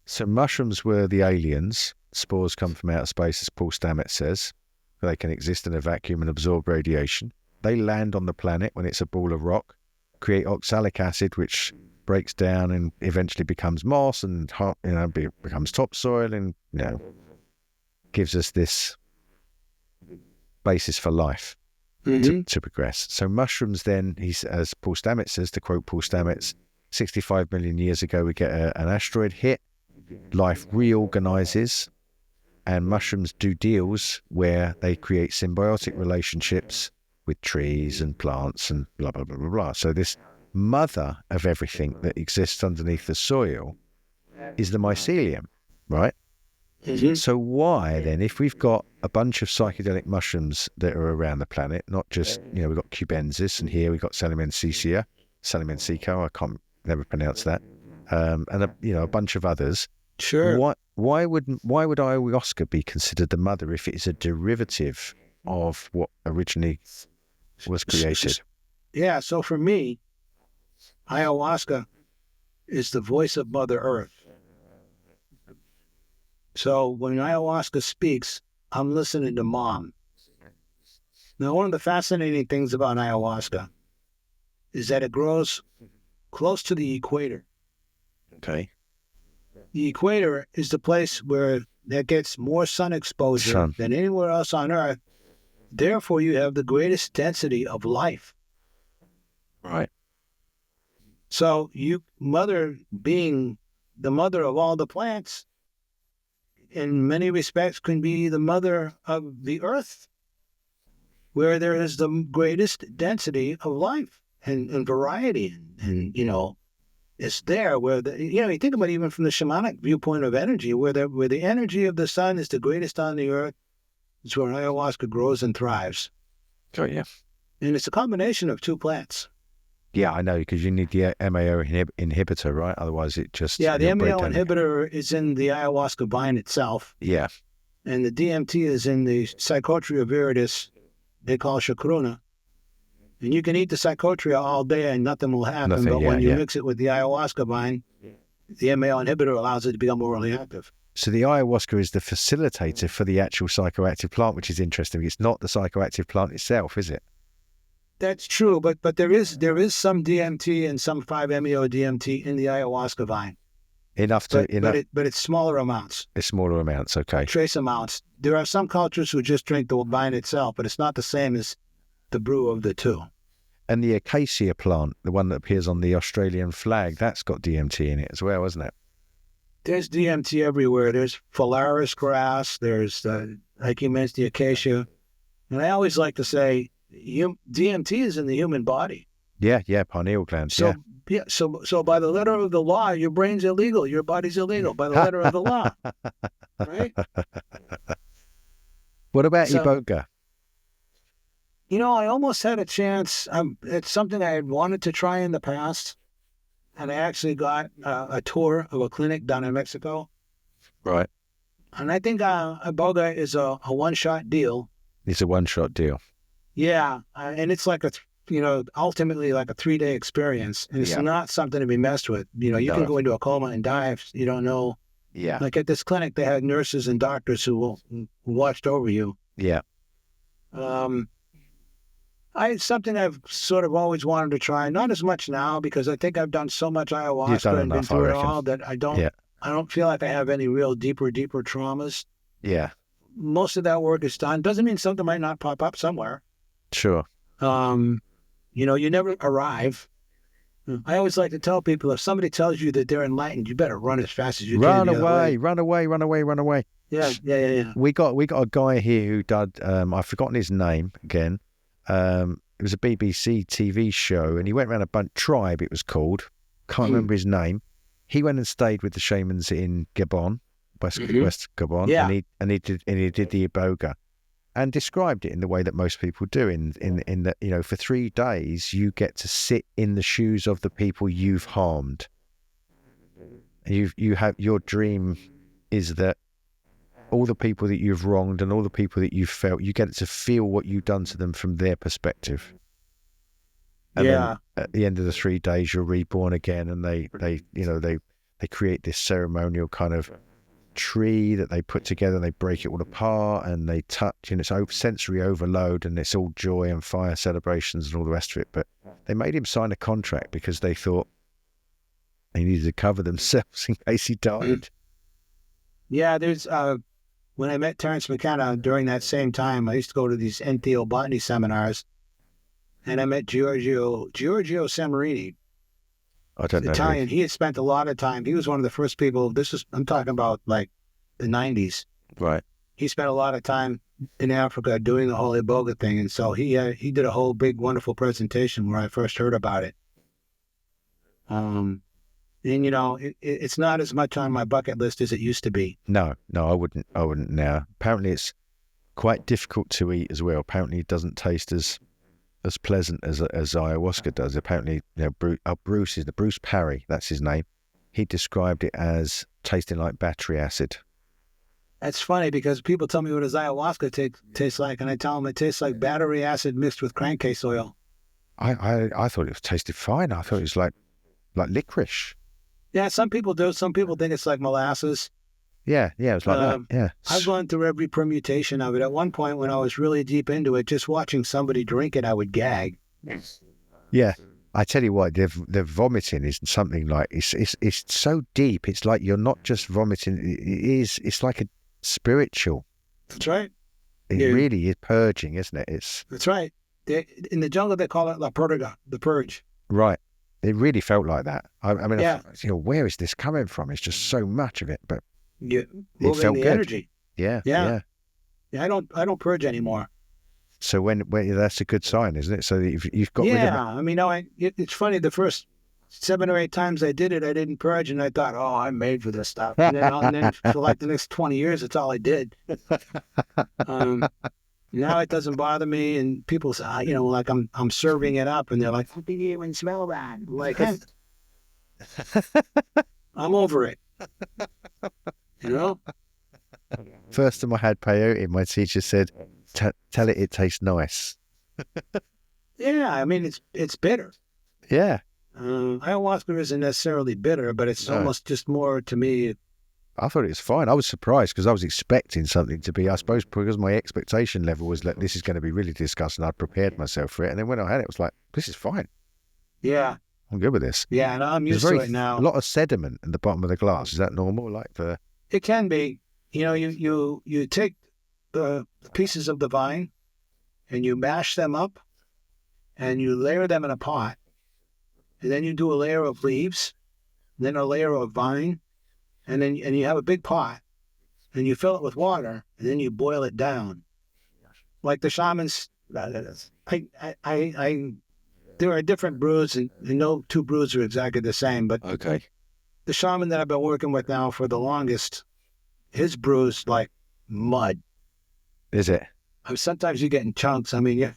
So mushrooms were the aliens. Spores come from outer space, as Paul Stamets says. They can exist in a vacuum and absorb radiation. They land on the planet when it's a ball of rock, create oxalic acid, which breaks down and eventually becomes moss and becomes topsoil, and gives us this basis for life to progress. So mushrooms then, as Paul Stamets says, to quote Paul Stamets, 65 million years ago, we get an asteroid hit, life reorganizes, and mushrooms do deals where they create symbiotic relationships with trees and plants and blah, blah, blah, blah, blah. So this mother of everything that exists underneath the soil is the mycelium, right? Mm-hmm. So why then, if we've got a bunch of psychedelic mushrooms that are around the planet, not just, we've got cubensis, and here we've got Salamensica, I can't never pronounce that, and a bunch of others. Sure. Why would ayahuasca be considered the mother if it is a derivative of what originally was created? Yeah. So for me, ayahuasca is the voice of Mother Earth. So when ayahuasca speaks, I'm listening to Mom. Now, one of the fascinating things about ayahuasca is that it grows close to the equator. Okay. The equator is the place where that gets more sun exposure than anywhere else on Earth. Therefore, you have the greatest density of life. Right. So Mother being the mother of all the plants, in many respects can be the mother of the earth, where there is the greatest density of life and variety. And it's there where you think about it even from the shamanic viewpoint of energy, where the energy of the sun is the greatest on the earth. It's where ayahuasca grows and thrives. Oh, yeah. And it's a combination of 2 plants. Yeah, I know, because you need the MAO inhibitor, right? Otherwise it just... Yeah, the MAO inhibitor is in the ayahuasca vine itself. Yeah. And the DMT is in the Psychotria viridis, they call chacruna. And you can eat the Psychotria all day and nothing will happen. But when you mix it with the ayahuasca vine, the MAO inhibitor allows it to become orally active. So the ayahuasca is the facilitator for the actual psychoactive plant, which is interesting. It's not the psychoactive plant itself, is it? That's true, but there is some DMT and some 5-MeO DMT in the ayahuasca vine. But it's smaller amounts. It's smaller amounts, okay. Trace amounts. There are some cultures who just drink the vine itself, but it's not the same as the brew of the 2. And the acacia plant, the one that appears on the Australian flag, that's got DMT in it as well, isn't it? There's DMT everywhere. There's phalaris grass. There's, like you mentioned, the acacia. And I always like to say, DMT is in the human body. Yeah, pineal glands. So by the letter of the law, your brain's illegal, your body's illegal by the letter of the law, right? What about Iboga? I almost had a chance. It's something I had wanted to try in the past, and I actually got a tour of a clinic down in Mexico. Right. And I think Iboga is a one-shot deal. It's a one-shot deal. Yeah, and it's like ultimately like a 3-day experience, and it's not something to be messed with. You can go into a coma and die if you don't know. Yeah. Like at this clinic, they had nurses and doctors who watched over you. Yeah. It's something I've sort of always wanted to try. Not as much now because I think I've done so much ayahuasca and been through it all that I don't feel like I have any real deeper traumas. Yeah. Most of that work is done. Doesn't mean something might not pop up somewhere. Sure. You never arrive. I always like to tell people, if somebody tells you that they're enlightened, you better run as fast as you can. Run away. Yeah. We got a guy here who did, I've forgotten his name again. It was a BBC TV show, and he went around a bunch, Tribe it was called. Can't remember his name. He went and stayed with the shamans in Gabon, West Gabon, and he did the Iboga, and described it in the way that most people do. In that, for 3 days you get to sit in the shoes of the people you've harmed. You have, your dream is that all the people that you've wronged and all the people that you've felt, you get to feel what you've done to them from their perspective. And then at the end of the 3 days, you're reborn again, and they create this ceremonial kind of tree that they put together, and they break it all apart, and they touch, and it's sensory overload, and it's all joy and fire celebrations and all the rest of it. But they made him sign a contract because they thought they needed to cover themselves in case he died. Yeah, there's when I met Terence McKenna during that same time, I used to go to these ethnobotany seminars, and I met Giorgio Sammarini. I don't know. Italian. He had spent a lot of time. He was one of the first people. I'm talking about like the 90s. Right. He spent a lot of time in Africa doing the whole Iboga thing, and so he did a whole big wonderful presentation where I first heard about it. And it's not as much on my bucket list as it used to be. No, I wouldn't now. Apparently it's quite difficult to eat as well. Apparently it doesn't taste as pleasant as ayahuasca does. Apparently, Bruce Parry, that's his name. He described it as tasting like battery acid. That's funny because people tell me what does ayahuasca tastes like, and I tell them it tastes like battery acid mixed with crankcase oil. I thought it tasted fine. I thought it was like licorice. Yeah, some people do. Some people think it's like molasses. Yeah, it was like that. Yeah. I've gone through every permutation of it. At one point when I was really deep into it, just watching somebody drink it, I would gag. Yeah. I tell you what, the vomiting is something like, it's so deep. It's like you're not just vomiting. It's like a spiritual. That's right. It really is purging, isn't it? That's right. In the jungle, they call it La Purga, the purge. Right. It really felt like that. I mean, where is this coming from? It's just so much of it, but it felt good. Energy. Yeah. I don't purge anymore. So when that's a good sign, isn't it? So you've got rid of it. I mean, it's funny. The first 7 or 8 times I did it, I didn't purge, and I thought, oh, I'm made for this stuff. And then for like the next 20 years, that's all I did. Now it doesn't bother me, and people say, like I'm serving it up, and they're like, "How did you even smell that?" Like, I'm over it. First time I had peyote, my teacher said, "Tell it tastes nice." Yeah, I mean it's bitter. Yeah. Ayahuasca isn't necessarily bitter, but it's almost just more to me. I thought it was fine. I was surprised because I was expecting something to be, I suppose, because my expectation level was that this is going to be really disgusting. I'd prepared myself for it. And then when I had it, it was like, this is fine. Yeah. I'm good with this. Yeah, and I'm used to it now. A lot of sediment at the bottom of the glass. Is that normal? It can be. You take the pieces of the vine and you mash them up and you layer them in a pot. And then you do a layer of leaves, then a layer of vine. And you have a big pot, and you fill it with water, and then you boil it down. Like the shamans, there are different brews, and no 2 brews are exactly the same. But okay, the shaman that I've been working with now for the longest, his brew's like mud. Is it? Sometimes you get in chunks. I mean,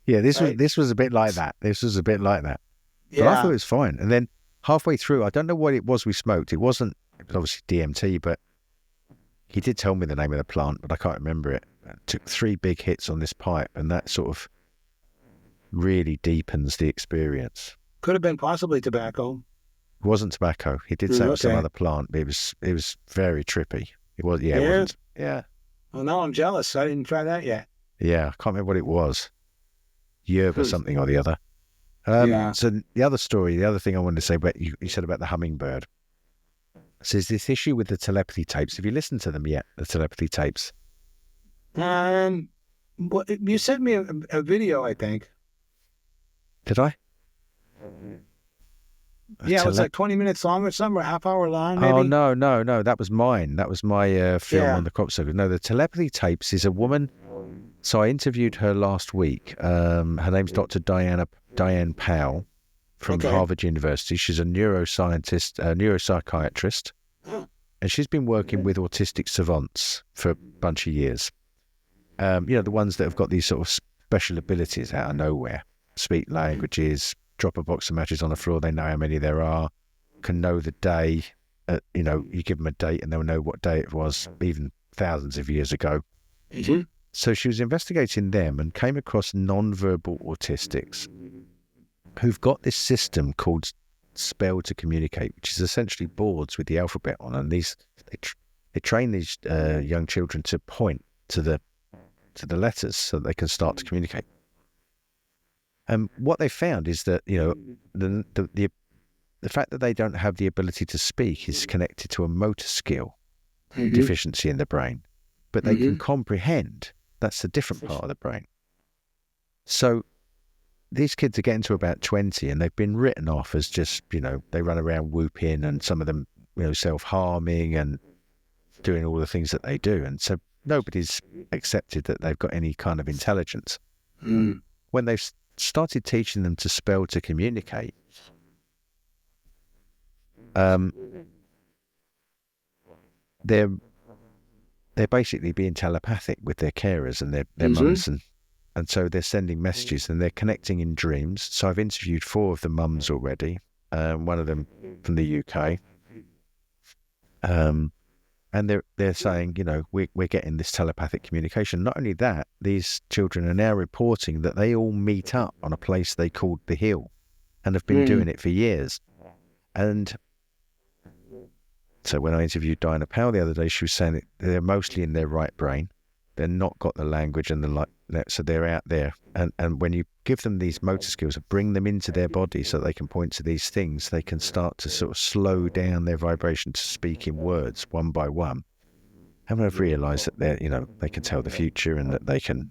Yeah, this Right. was a bit like that. This was a bit like that. But I Yeah. thought it was fine. And then halfway through, I don't know what it was we smoked. It was obviously DMT, but he did tell me the name of the plant, but I can't remember it. I took 3 big hits on this pipe, and that sort of really deepens the experience. Could have been possibly tobacco. It wasn't tobacco. He did say it was some Okay. other plant, but it was very trippy. It was, yeah, Yeah? it wasn't. Yeah. Well, now I'm jealous. I didn't try that yet. Yeah, I can't remember what it was. Yerba something or the other. Yeah. So the other thing I wanted to say, but you said about the hummingbird. So there's this issue with the telepathy tapes. Have you listened to them yet, the telepathy tapes? You sent me a video, I think. Did I? Yeah, it was like 20 minutes long or something, or a half hour long, maybe. Oh, no. That was mine. That was my film Yeah. on the crop circle. No, the telepathy tapes is a woman. So I interviewed her last week. Her name's Dr. Diane Powell from Okay. Harvard University. She's a neuroscientist, neuropsychiatrist, and she's been working with autistic savants for a bunch of years. The ones that have got these sort of special abilities out of nowhere, speak languages, drop a box of matches on the floor, they know how many there are, can know the day. You give them a date and they'll know what day it was, even thousands of years ago. Mm-hmm. So she was investigating them and came across non-verbal autistics who've got this system called spell to communicate, which is essentially boards with the alphabet on, and they train these young children to point to the letters so that they can start to communicate. And what they found is that the fact that they don't have the ability to speak is connected to a motor skill deficiency in the brain, but they can comprehend. That's a different part of the brain. So these kids are getting to about 20 and they've been written off as just, they run around whooping, and some of them, self-harming and doing all the things that they do. And so nobody's accepted that they've got any kind of intelligence. When they've started teaching them to spell to communicate, they're basically being telepathic with their carers and their mums, and so they're sending messages and they're connecting in dreams. So I've interviewed 4 of the mums already, one of them from the UK, and they're saying, we're getting this telepathic communication. Not only that, these children are now reporting that they all meet up on a place they called the Hill, and have been doing it for years. And so when I interviewed Diana Powell the other day, she was saying that they're mostly in their right brain. They're not got the language and so they're out there. And when you give them these motor skills, bring them into their body so they can point to these things, they can start to sort of slow down their vibration to speak in words one by one. And I've realised that they can tell the future and that they can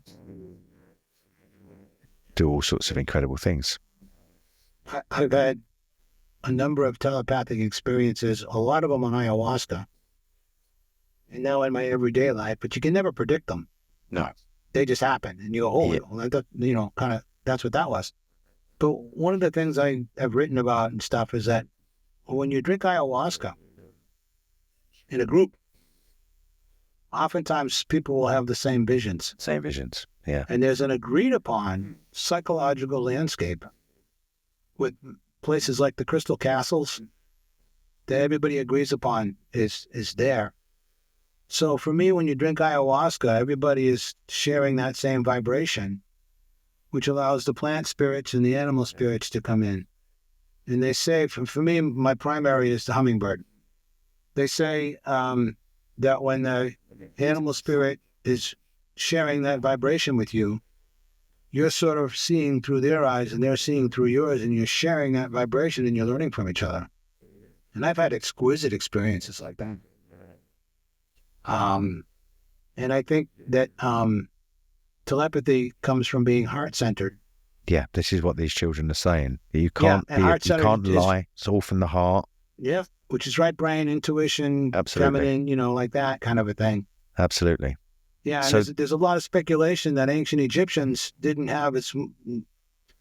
do all sorts of incredible things. I've had a number of telepathic experiences, a lot of them on ayahuasca, and now in my everyday life, but you can never predict them. No. They just happen, and you go, oh, well, kind of, that's what that was. But one of the things I have written about and stuff is that when you drink ayahuasca in a group, oftentimes people will have the same visions. Same visions, yeah. And there's an agreed upon psychological landscape with places like the Crystal Castles that everybody agrees upon is there. So for me, when you drink ayahuasca, everybody is sharing that same vibration, which allows the plant spirits and the animal spirits to come in. And they say, for me, my primary is the hummingbird. They say that when the animal spirit is sharing that vibration with you, you're sort of seeing through their eyes and they're seeing through yours, and you're sharing that vibration and you're learning from each other. And I've had exquisite experiences like that. And I think that telepathy comes from being heart-centered. Yeah, this is what these children are saying. You can't lie. It's all from the heart. Yeah, which is right brain, intuition, Absolutely. feminine, like that kind of a thing. Absolutely. Yeah, and So- there's a lot of speculation that ancient Egyptians didn't have as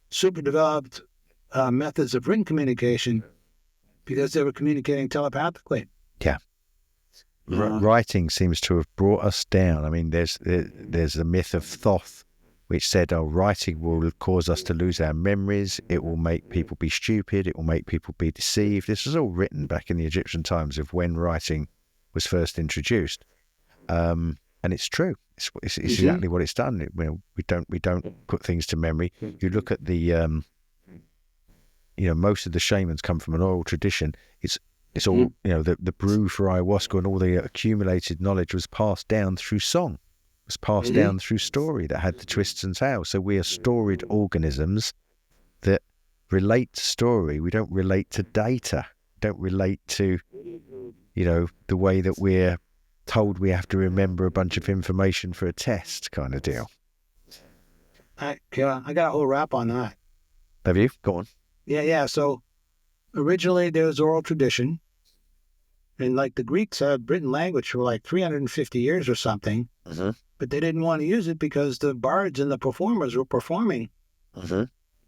super developed methods of written communication because they were communicating telepathically. Yeah. Writing seems to have brought us down. I mean, there's the myth of Thoth which said, writing will cause us to lose our memories. It will make people be stupid. It will make people be deceived. This was all written back in the Egyptian times of when writing was first introduced. And it's true. It's exactly what it's done. We don't put things to memory. You look at the, most of the shamans come from an oral tradition. It's all, the brew for ayahuasca and all the accumulated knowledge was passed down through song, was passed down through story that had the twists and tales. So we are storied organisms that relate to story. We don't relate to data, don't relate to, the way that we're told we have to remember a bunch of information for a test kind of deal. I got a whole rap on that. Have you? Go on. Yeah. So originally there was oral tradition. And like the Greeks had written language for like 350 years or something, but they didn't want to use it because the bards and the performers were performing.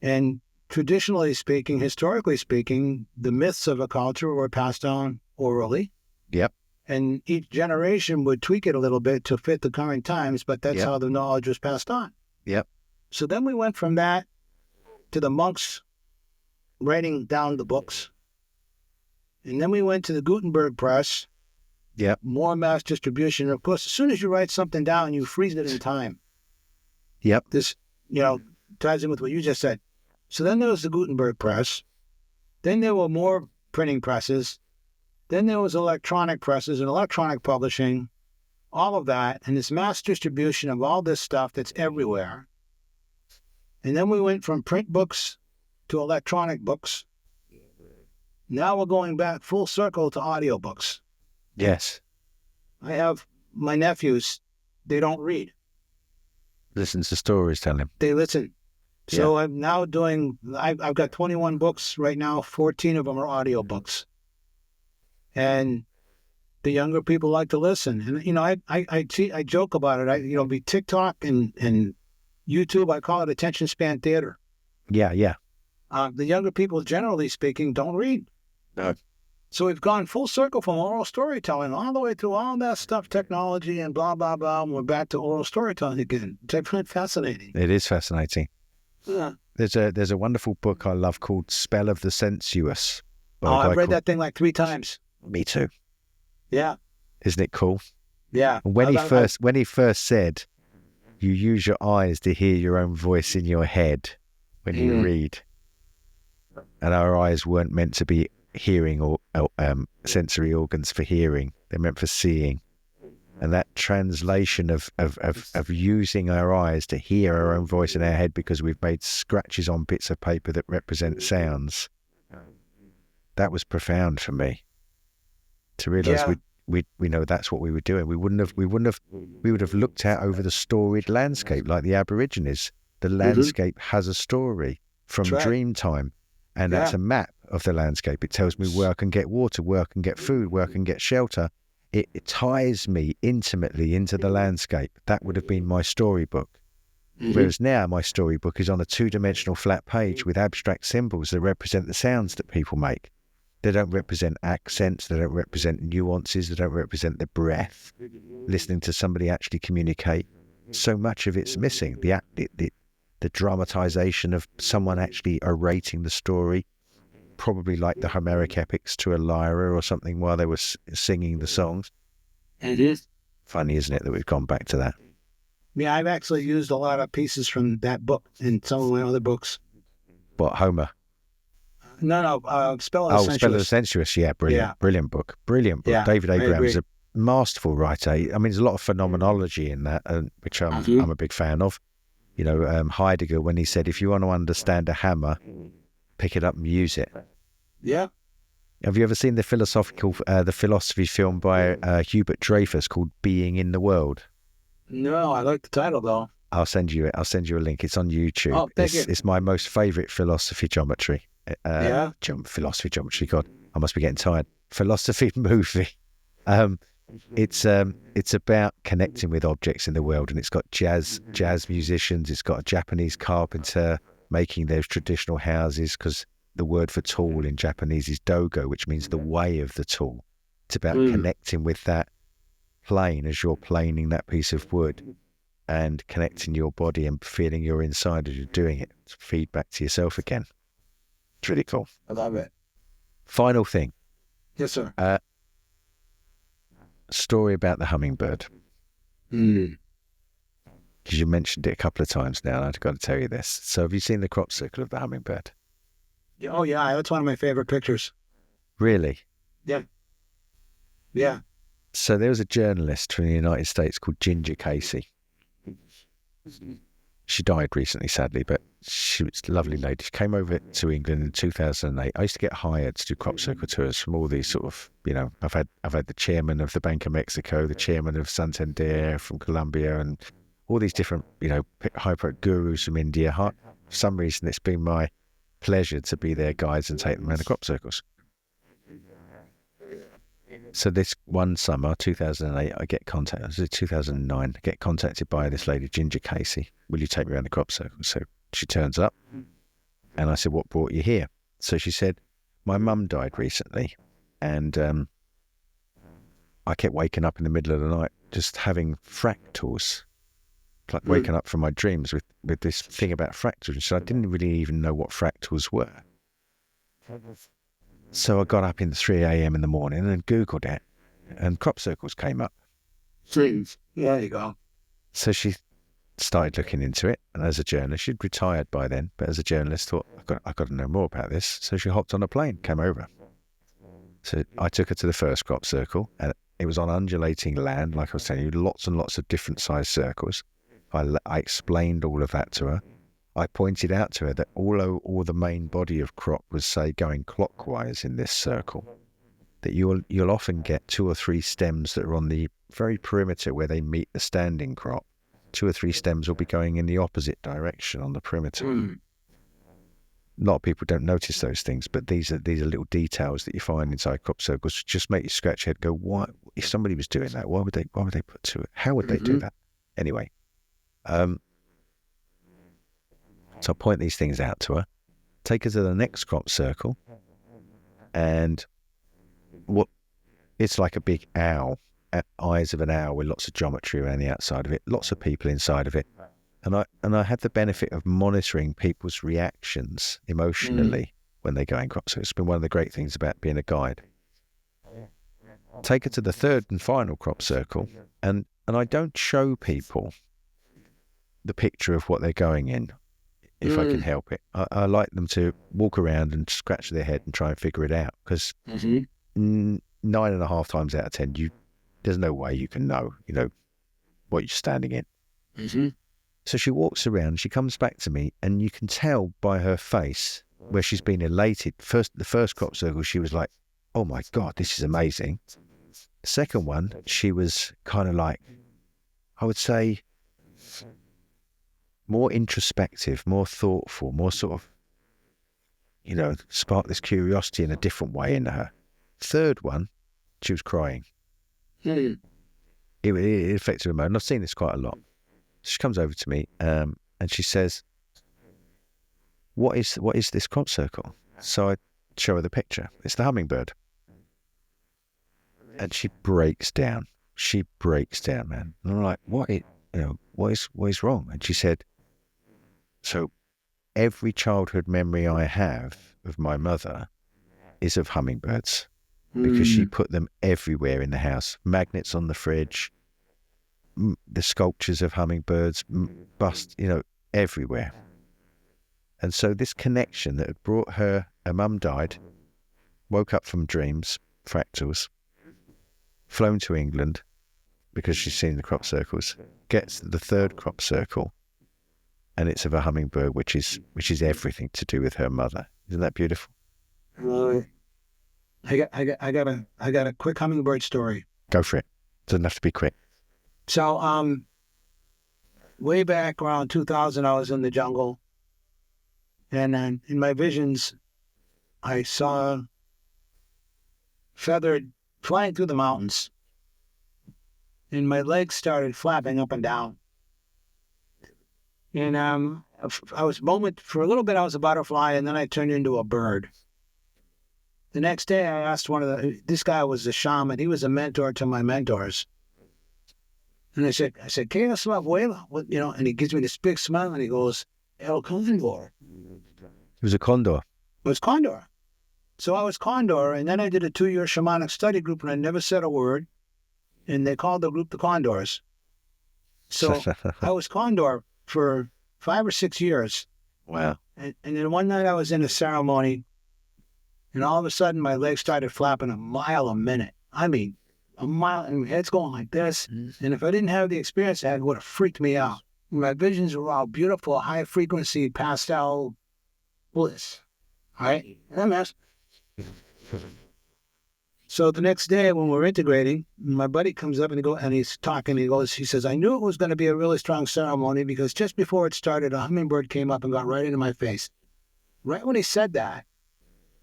And traditionally speaking, historically speaking, the myths of a culture were passed down orally. Yep. And each generation would tweak it a little bit to fit the current times, but that's how the knowledge was passed on. Yep. So then we went from that to the monks writing down the books. And then we went to the Gutenberg press. Yep. More mass distribution. Of course, as soon as you write something down, you freeze it in time. Yep. This, ties in with what you just said. So then there was the Gutenberg press. Then there were more printing presses. Then there was electronic presses and electronic publishing, all of that, and this mass distribution of all this stuff that's everywhere. And then we went from print books to electronic books. Now we're going back full circle to audiobooks. Yes. I have my nephews, they don't read. Listen to stories, tell him. They listen. So I'm now I've got 21 books right now, 14 of them are audiobooks. And the younger people like to listen. And, I joke about it. Be TikTok and YouTube, I call it attention span theater. Yeah. The younger people, generally speaking, don't read. No. So we've gone full circle from oral storytelling all the way through all that stuff, technology and blah, blah, blah, and we're back to oral storytelling again. It's actually fascinating. It is fascinating. Yeah. There's a wonderful book I love called Spell of the Sensuous. I've read that thing like 3 times. Me too. Yeah. Isn't it cool? Yeah. When he first said, you use your eyes to hear your own voice in your head when you read. And our eyes weren't meant to be hearing or sensory organs for hearing. They're meant for seeing. And that translation of using our eyes to hear our own voice in our head because we've made scratches on bits of paper that represent sounds. That was profound for me. To realize we know that's what we were doing. We would have looked out over the storied landscape like the Aborigines. The landscape has a story from dream time. And that's a map of the landscape. It tells me where I can get water, where I can get food, where I can get shelter. It ties me intimately into the landscape. That would have been my storybook. Whereas now my storybook is on a 2-dimensional flat page with abstract symbols that represent the sounds that people make. They don't represent accents. They don't represent nuances. They don't represent the breath. Listening to somebody actually communicate. So much of it's missing. The dramatization of someone actually orating the story, probably like the Homeric epics to a lyra or something while they were singing the songs. It is. Funny, isn't it, that we've gone back to that? Yeah, I've actually used a lot of pieces from that book in some of my other books. What, Homer? No, Spell of the Sensuous. Spell of the Sensuous, yeah, brilliant. Yeah. Brilliant book. Yeah, David Abraham is a masterful writer. I mean, there's a lot of phenomenology in that, which I'm a big fan of. Heidegger, when he said, if you want to understand a hammer, pick it up and use it. Yeah. Have you ever seen the philosophy film by Hubert Dreyfus called Being in the World? No, I like the title though. I'll send you a link. It's on YouTube. Oh, thank you. It's my most favourite philosophy geometry. Philosophy geometry. God, I must be getting tired. Philosophy movie. It's about connecting with objects in the world, and it's got jazz musicians. It's got a Japanese carpenter making those traditional houses, because the word for tool in Japanese is dogo, which means the way of the tool. It's about connecting with that plane as you're planing that piece of wood. and connecting your body and feeling your inside as you're doing it. Feedback to yourself again. It's really cool. I love it. Final thing. Yes, sir. Story about the hummingbird. Because you mentioned it a couple of times now, and I've got to tell you this. So have you seen the crop circle of the hummingbird? Oh, yeah. That's one of my favorite pictures. Really? Yeah. Yeah. So there was a journalist from the United States called Ginger Casey. She died recently, sadly, but she was a lovely lady. She came over to England in 2008. I used to get hired to do crop circle tours from all these sort of, I've had the chairman of the Bank of Mexico, the chairman of Santander from Colombia, and all these different, hyper gurus from India. For some reason, it's been my pleasure to be their guides and take them around the crop circles. So this one summer, 2008, I get contacted. It was 2009. I get contacted by this lady, Ginger Casey. Will you take me around the crop circle? So she turns up, and I said, "What brought you here?" So she said, "My mum died recently, and I kept waking up in the middle of the night, just having fractals, like waking up from my dreams with this thing about fractals." And so I didn't really even know what fractals were. So I got up in 3 a.m. in the morning and Googled it, and crop circles came up. Yeah, there you go. So she started looking into it, and as a journalist, she'd retired by then, but as a journalist thought, I've got to know more about this. So she hopped on a plane, came over. So I took her to the first crop circle, and it was on undulating land, like I was telling you, lots and lots of different sized circles. I explained all of that to her. I pointed out to her that although all the main body of crop was, say, going clockwise in this circle, that you'll often get 2 or 3 stems that are on the very perimeter where they meet the standing crop. 2 or 3 stems will be going in the opposite direction on the perimeter. A lot of people don't notice those things, but these are little details that you find inside crop circles which just make you scratch your head and go, why, if somebody was doing that, why would they put 2? How would they do that? Anyway, so I point these things out to her, take her to the next crop circle, and it's like a big owl, eyes of an owl with lots of geometry around the outside of it, lots of people inside of it. And I had the benefit of monitoring people's reactions emotionally when they go in crop circles. It's been one of the great things about being a guide. Take her to the third and final crop circle, and I don't show people the picture of what they're going in, if I can help it. I like them to walk around and scratch their head and try and figure it out, because 9.5 times out of 10, there's no way you can know, what you're standing in. So she walks around, she comes back to me, and you can tell by her face where she's been elated. The first crop circle, she was like, "Oh my God, this is amazing." The second one, she was kind of like, I would say, more introspective, more thoughtful, more sort of, spark this curiosity in a different way in her. Third one, she was crying. It affected her emotion. I've seen this quite a lot. She comes over to me and she says, what is this crop circle? So I show her the picture. It's the hummingbird. And she breaks down. She breaks down, man. And I'm like, what is wrong? And she said, so every childhood memory I have of my mother is of hummingbirds, because she put them everywhere in the house. Magnets on the fridge, the sculptures of hummingbirds, busts, everywhere. And so this connection that had brought her mum died, woke up from dreams, fractals, flown to England because she's seen the crop circles, gets the third crop circle, and it's of a hummingbird, which is everything to do with her mother. Isn't that beautiful? I got a quick hummingbird story. Go for it. Doesn't have to be quick. So, way back around 2000, I was in the jungle, and then in my visions, I saw feathered flying through the mountains, and my legs started flapping up and down. And for a little bit, I was a butterfly, and then I turned into a bird. The next day, I asked this guy was a shaman. He was a mentor to my mentors. And I said, ¿Qué es la abuela? What, and he gives me this big smile and he goes, El Condor. It was a condor. It was Condor. So I was Condor, and then I did a 2-year shamanic study group, and I never said a word. And they called the group the Condors. So I was Condor for 5 or 6 years. Wow. And then one night I was in a ceremony, and all of a sudden my legs started flapping a mile a minute. I mean, a mile, and my head's going like this. And if I didn't have the experience I had, it would have freaked me out. My visions were all beautiful, high-frequency, pastel bliss. All right? So the next day when we're integrating, my buddy comes up and he's talking. He says, I knew it was going to be a really strong ceremony because just before it started, a hummingbird came up and got right into my face. Right when he said that,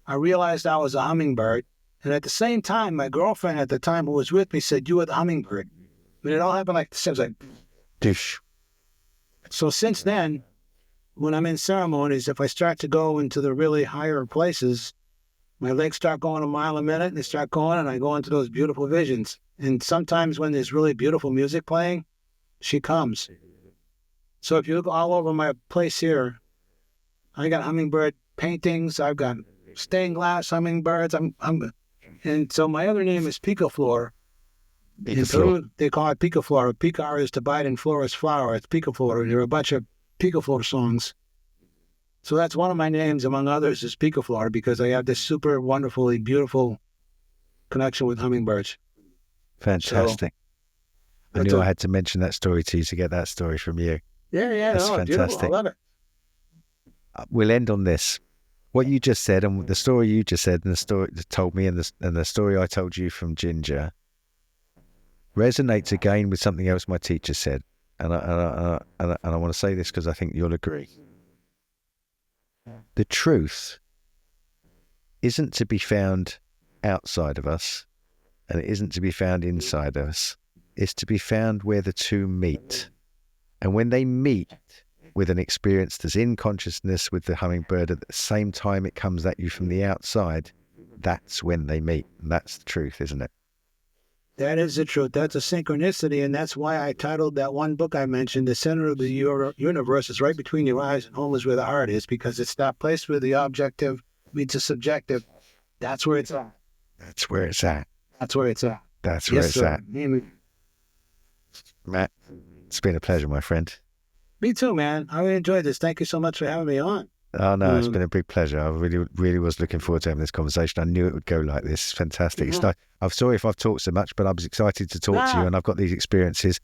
I realized I was a hummingbird. And at the same time, my girlfriend at the time who was with me said, you were the hummingbird. But it all happened like this. It was like, Dish. So since then, when I'm in ceremonies, if I start to go into the really higher places, my legs start going a mile a minute, and they start going, and I go into those beautiful visions. And sometimes when there's really beautiful music playing, she comes. So if you look all over my place here, I got hummingbird paintings, I've got stained glass hummingbirds, and so my other name is Picaflor. In Peru, they call it Picaflor. Picar is to bite and flor is flower. It's Picaflor. There are a bunch of Picaflor songs. So that's one of my names, among others, is Picaflor, because I have this super wonderfully beautiful connection with hummingbirds. Fantastic. So, I knew I had to mention that story to you to get that story from you. Yeah, that's fantastic. Beautiful. I love it. We'll end on this. What you just said, and the story you just said, and the story that told me, and the story I told you from Ginger, resonates again with something else my teacher said. And I want to say this because I think you'll agree. The truth isn't to be found outside of us, and it isn't to be found inside of us. It's to be found where the two meet. And when they meet with an experience that's in consciousness with the hummingbird, at the same time it comes at you from the outside, that's when they meet. And that's the truth, isn't it? That is the truth. That's a synchronicity, and that's why I titled that one book I mentioned, The Center of the Universe is Right Between Your Eyes and Home is Where the Heart is, because it's that place where the objective meets the subjective. That's where it's at. That's where it's at. That's where it's at. That's where it's at. Matt, it's been a pleasure, my friend. Me too, man. I really enjoyed this. Thank you so much for having me on. Oh, no, it's been a big pleasure. I really was looking forward to having this conversation. I knew it would go like this. It's fantastic. It's nice. I'm sorry if I've talked so much, but I was excited to talk to you, and I've got these experiences.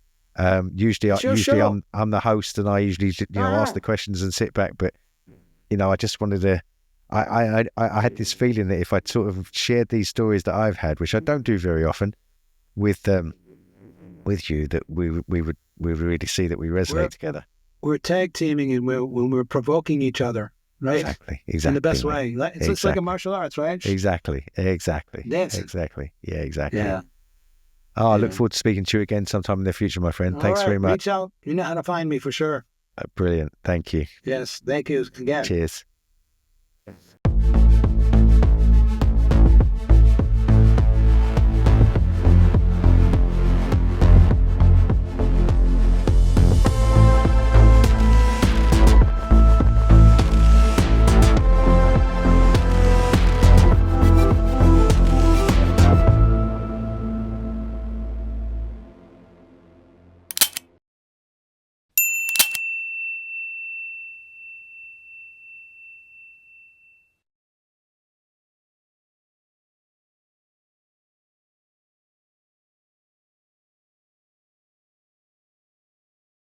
Usually I'm the host, and I usually ask the questions and sit back. But I just wanted to. I had this feeling that if I sort of shared these stories that I've had, which I don't do very often, with you, that we would really see that we resonate together. We're tag teaming, and we're provoking each other. Right? Exactly. In the best way. It's like a martial arts, right? Exactly. Dancing. Exactly. Yeah, exactly. Yeah. I look forward to speaking to you again sometime in the future, my friend. Thanks very much. Reach out. You know how to find me for sure. Brilliant. Thank you. Yes. Thank you again. Cheers.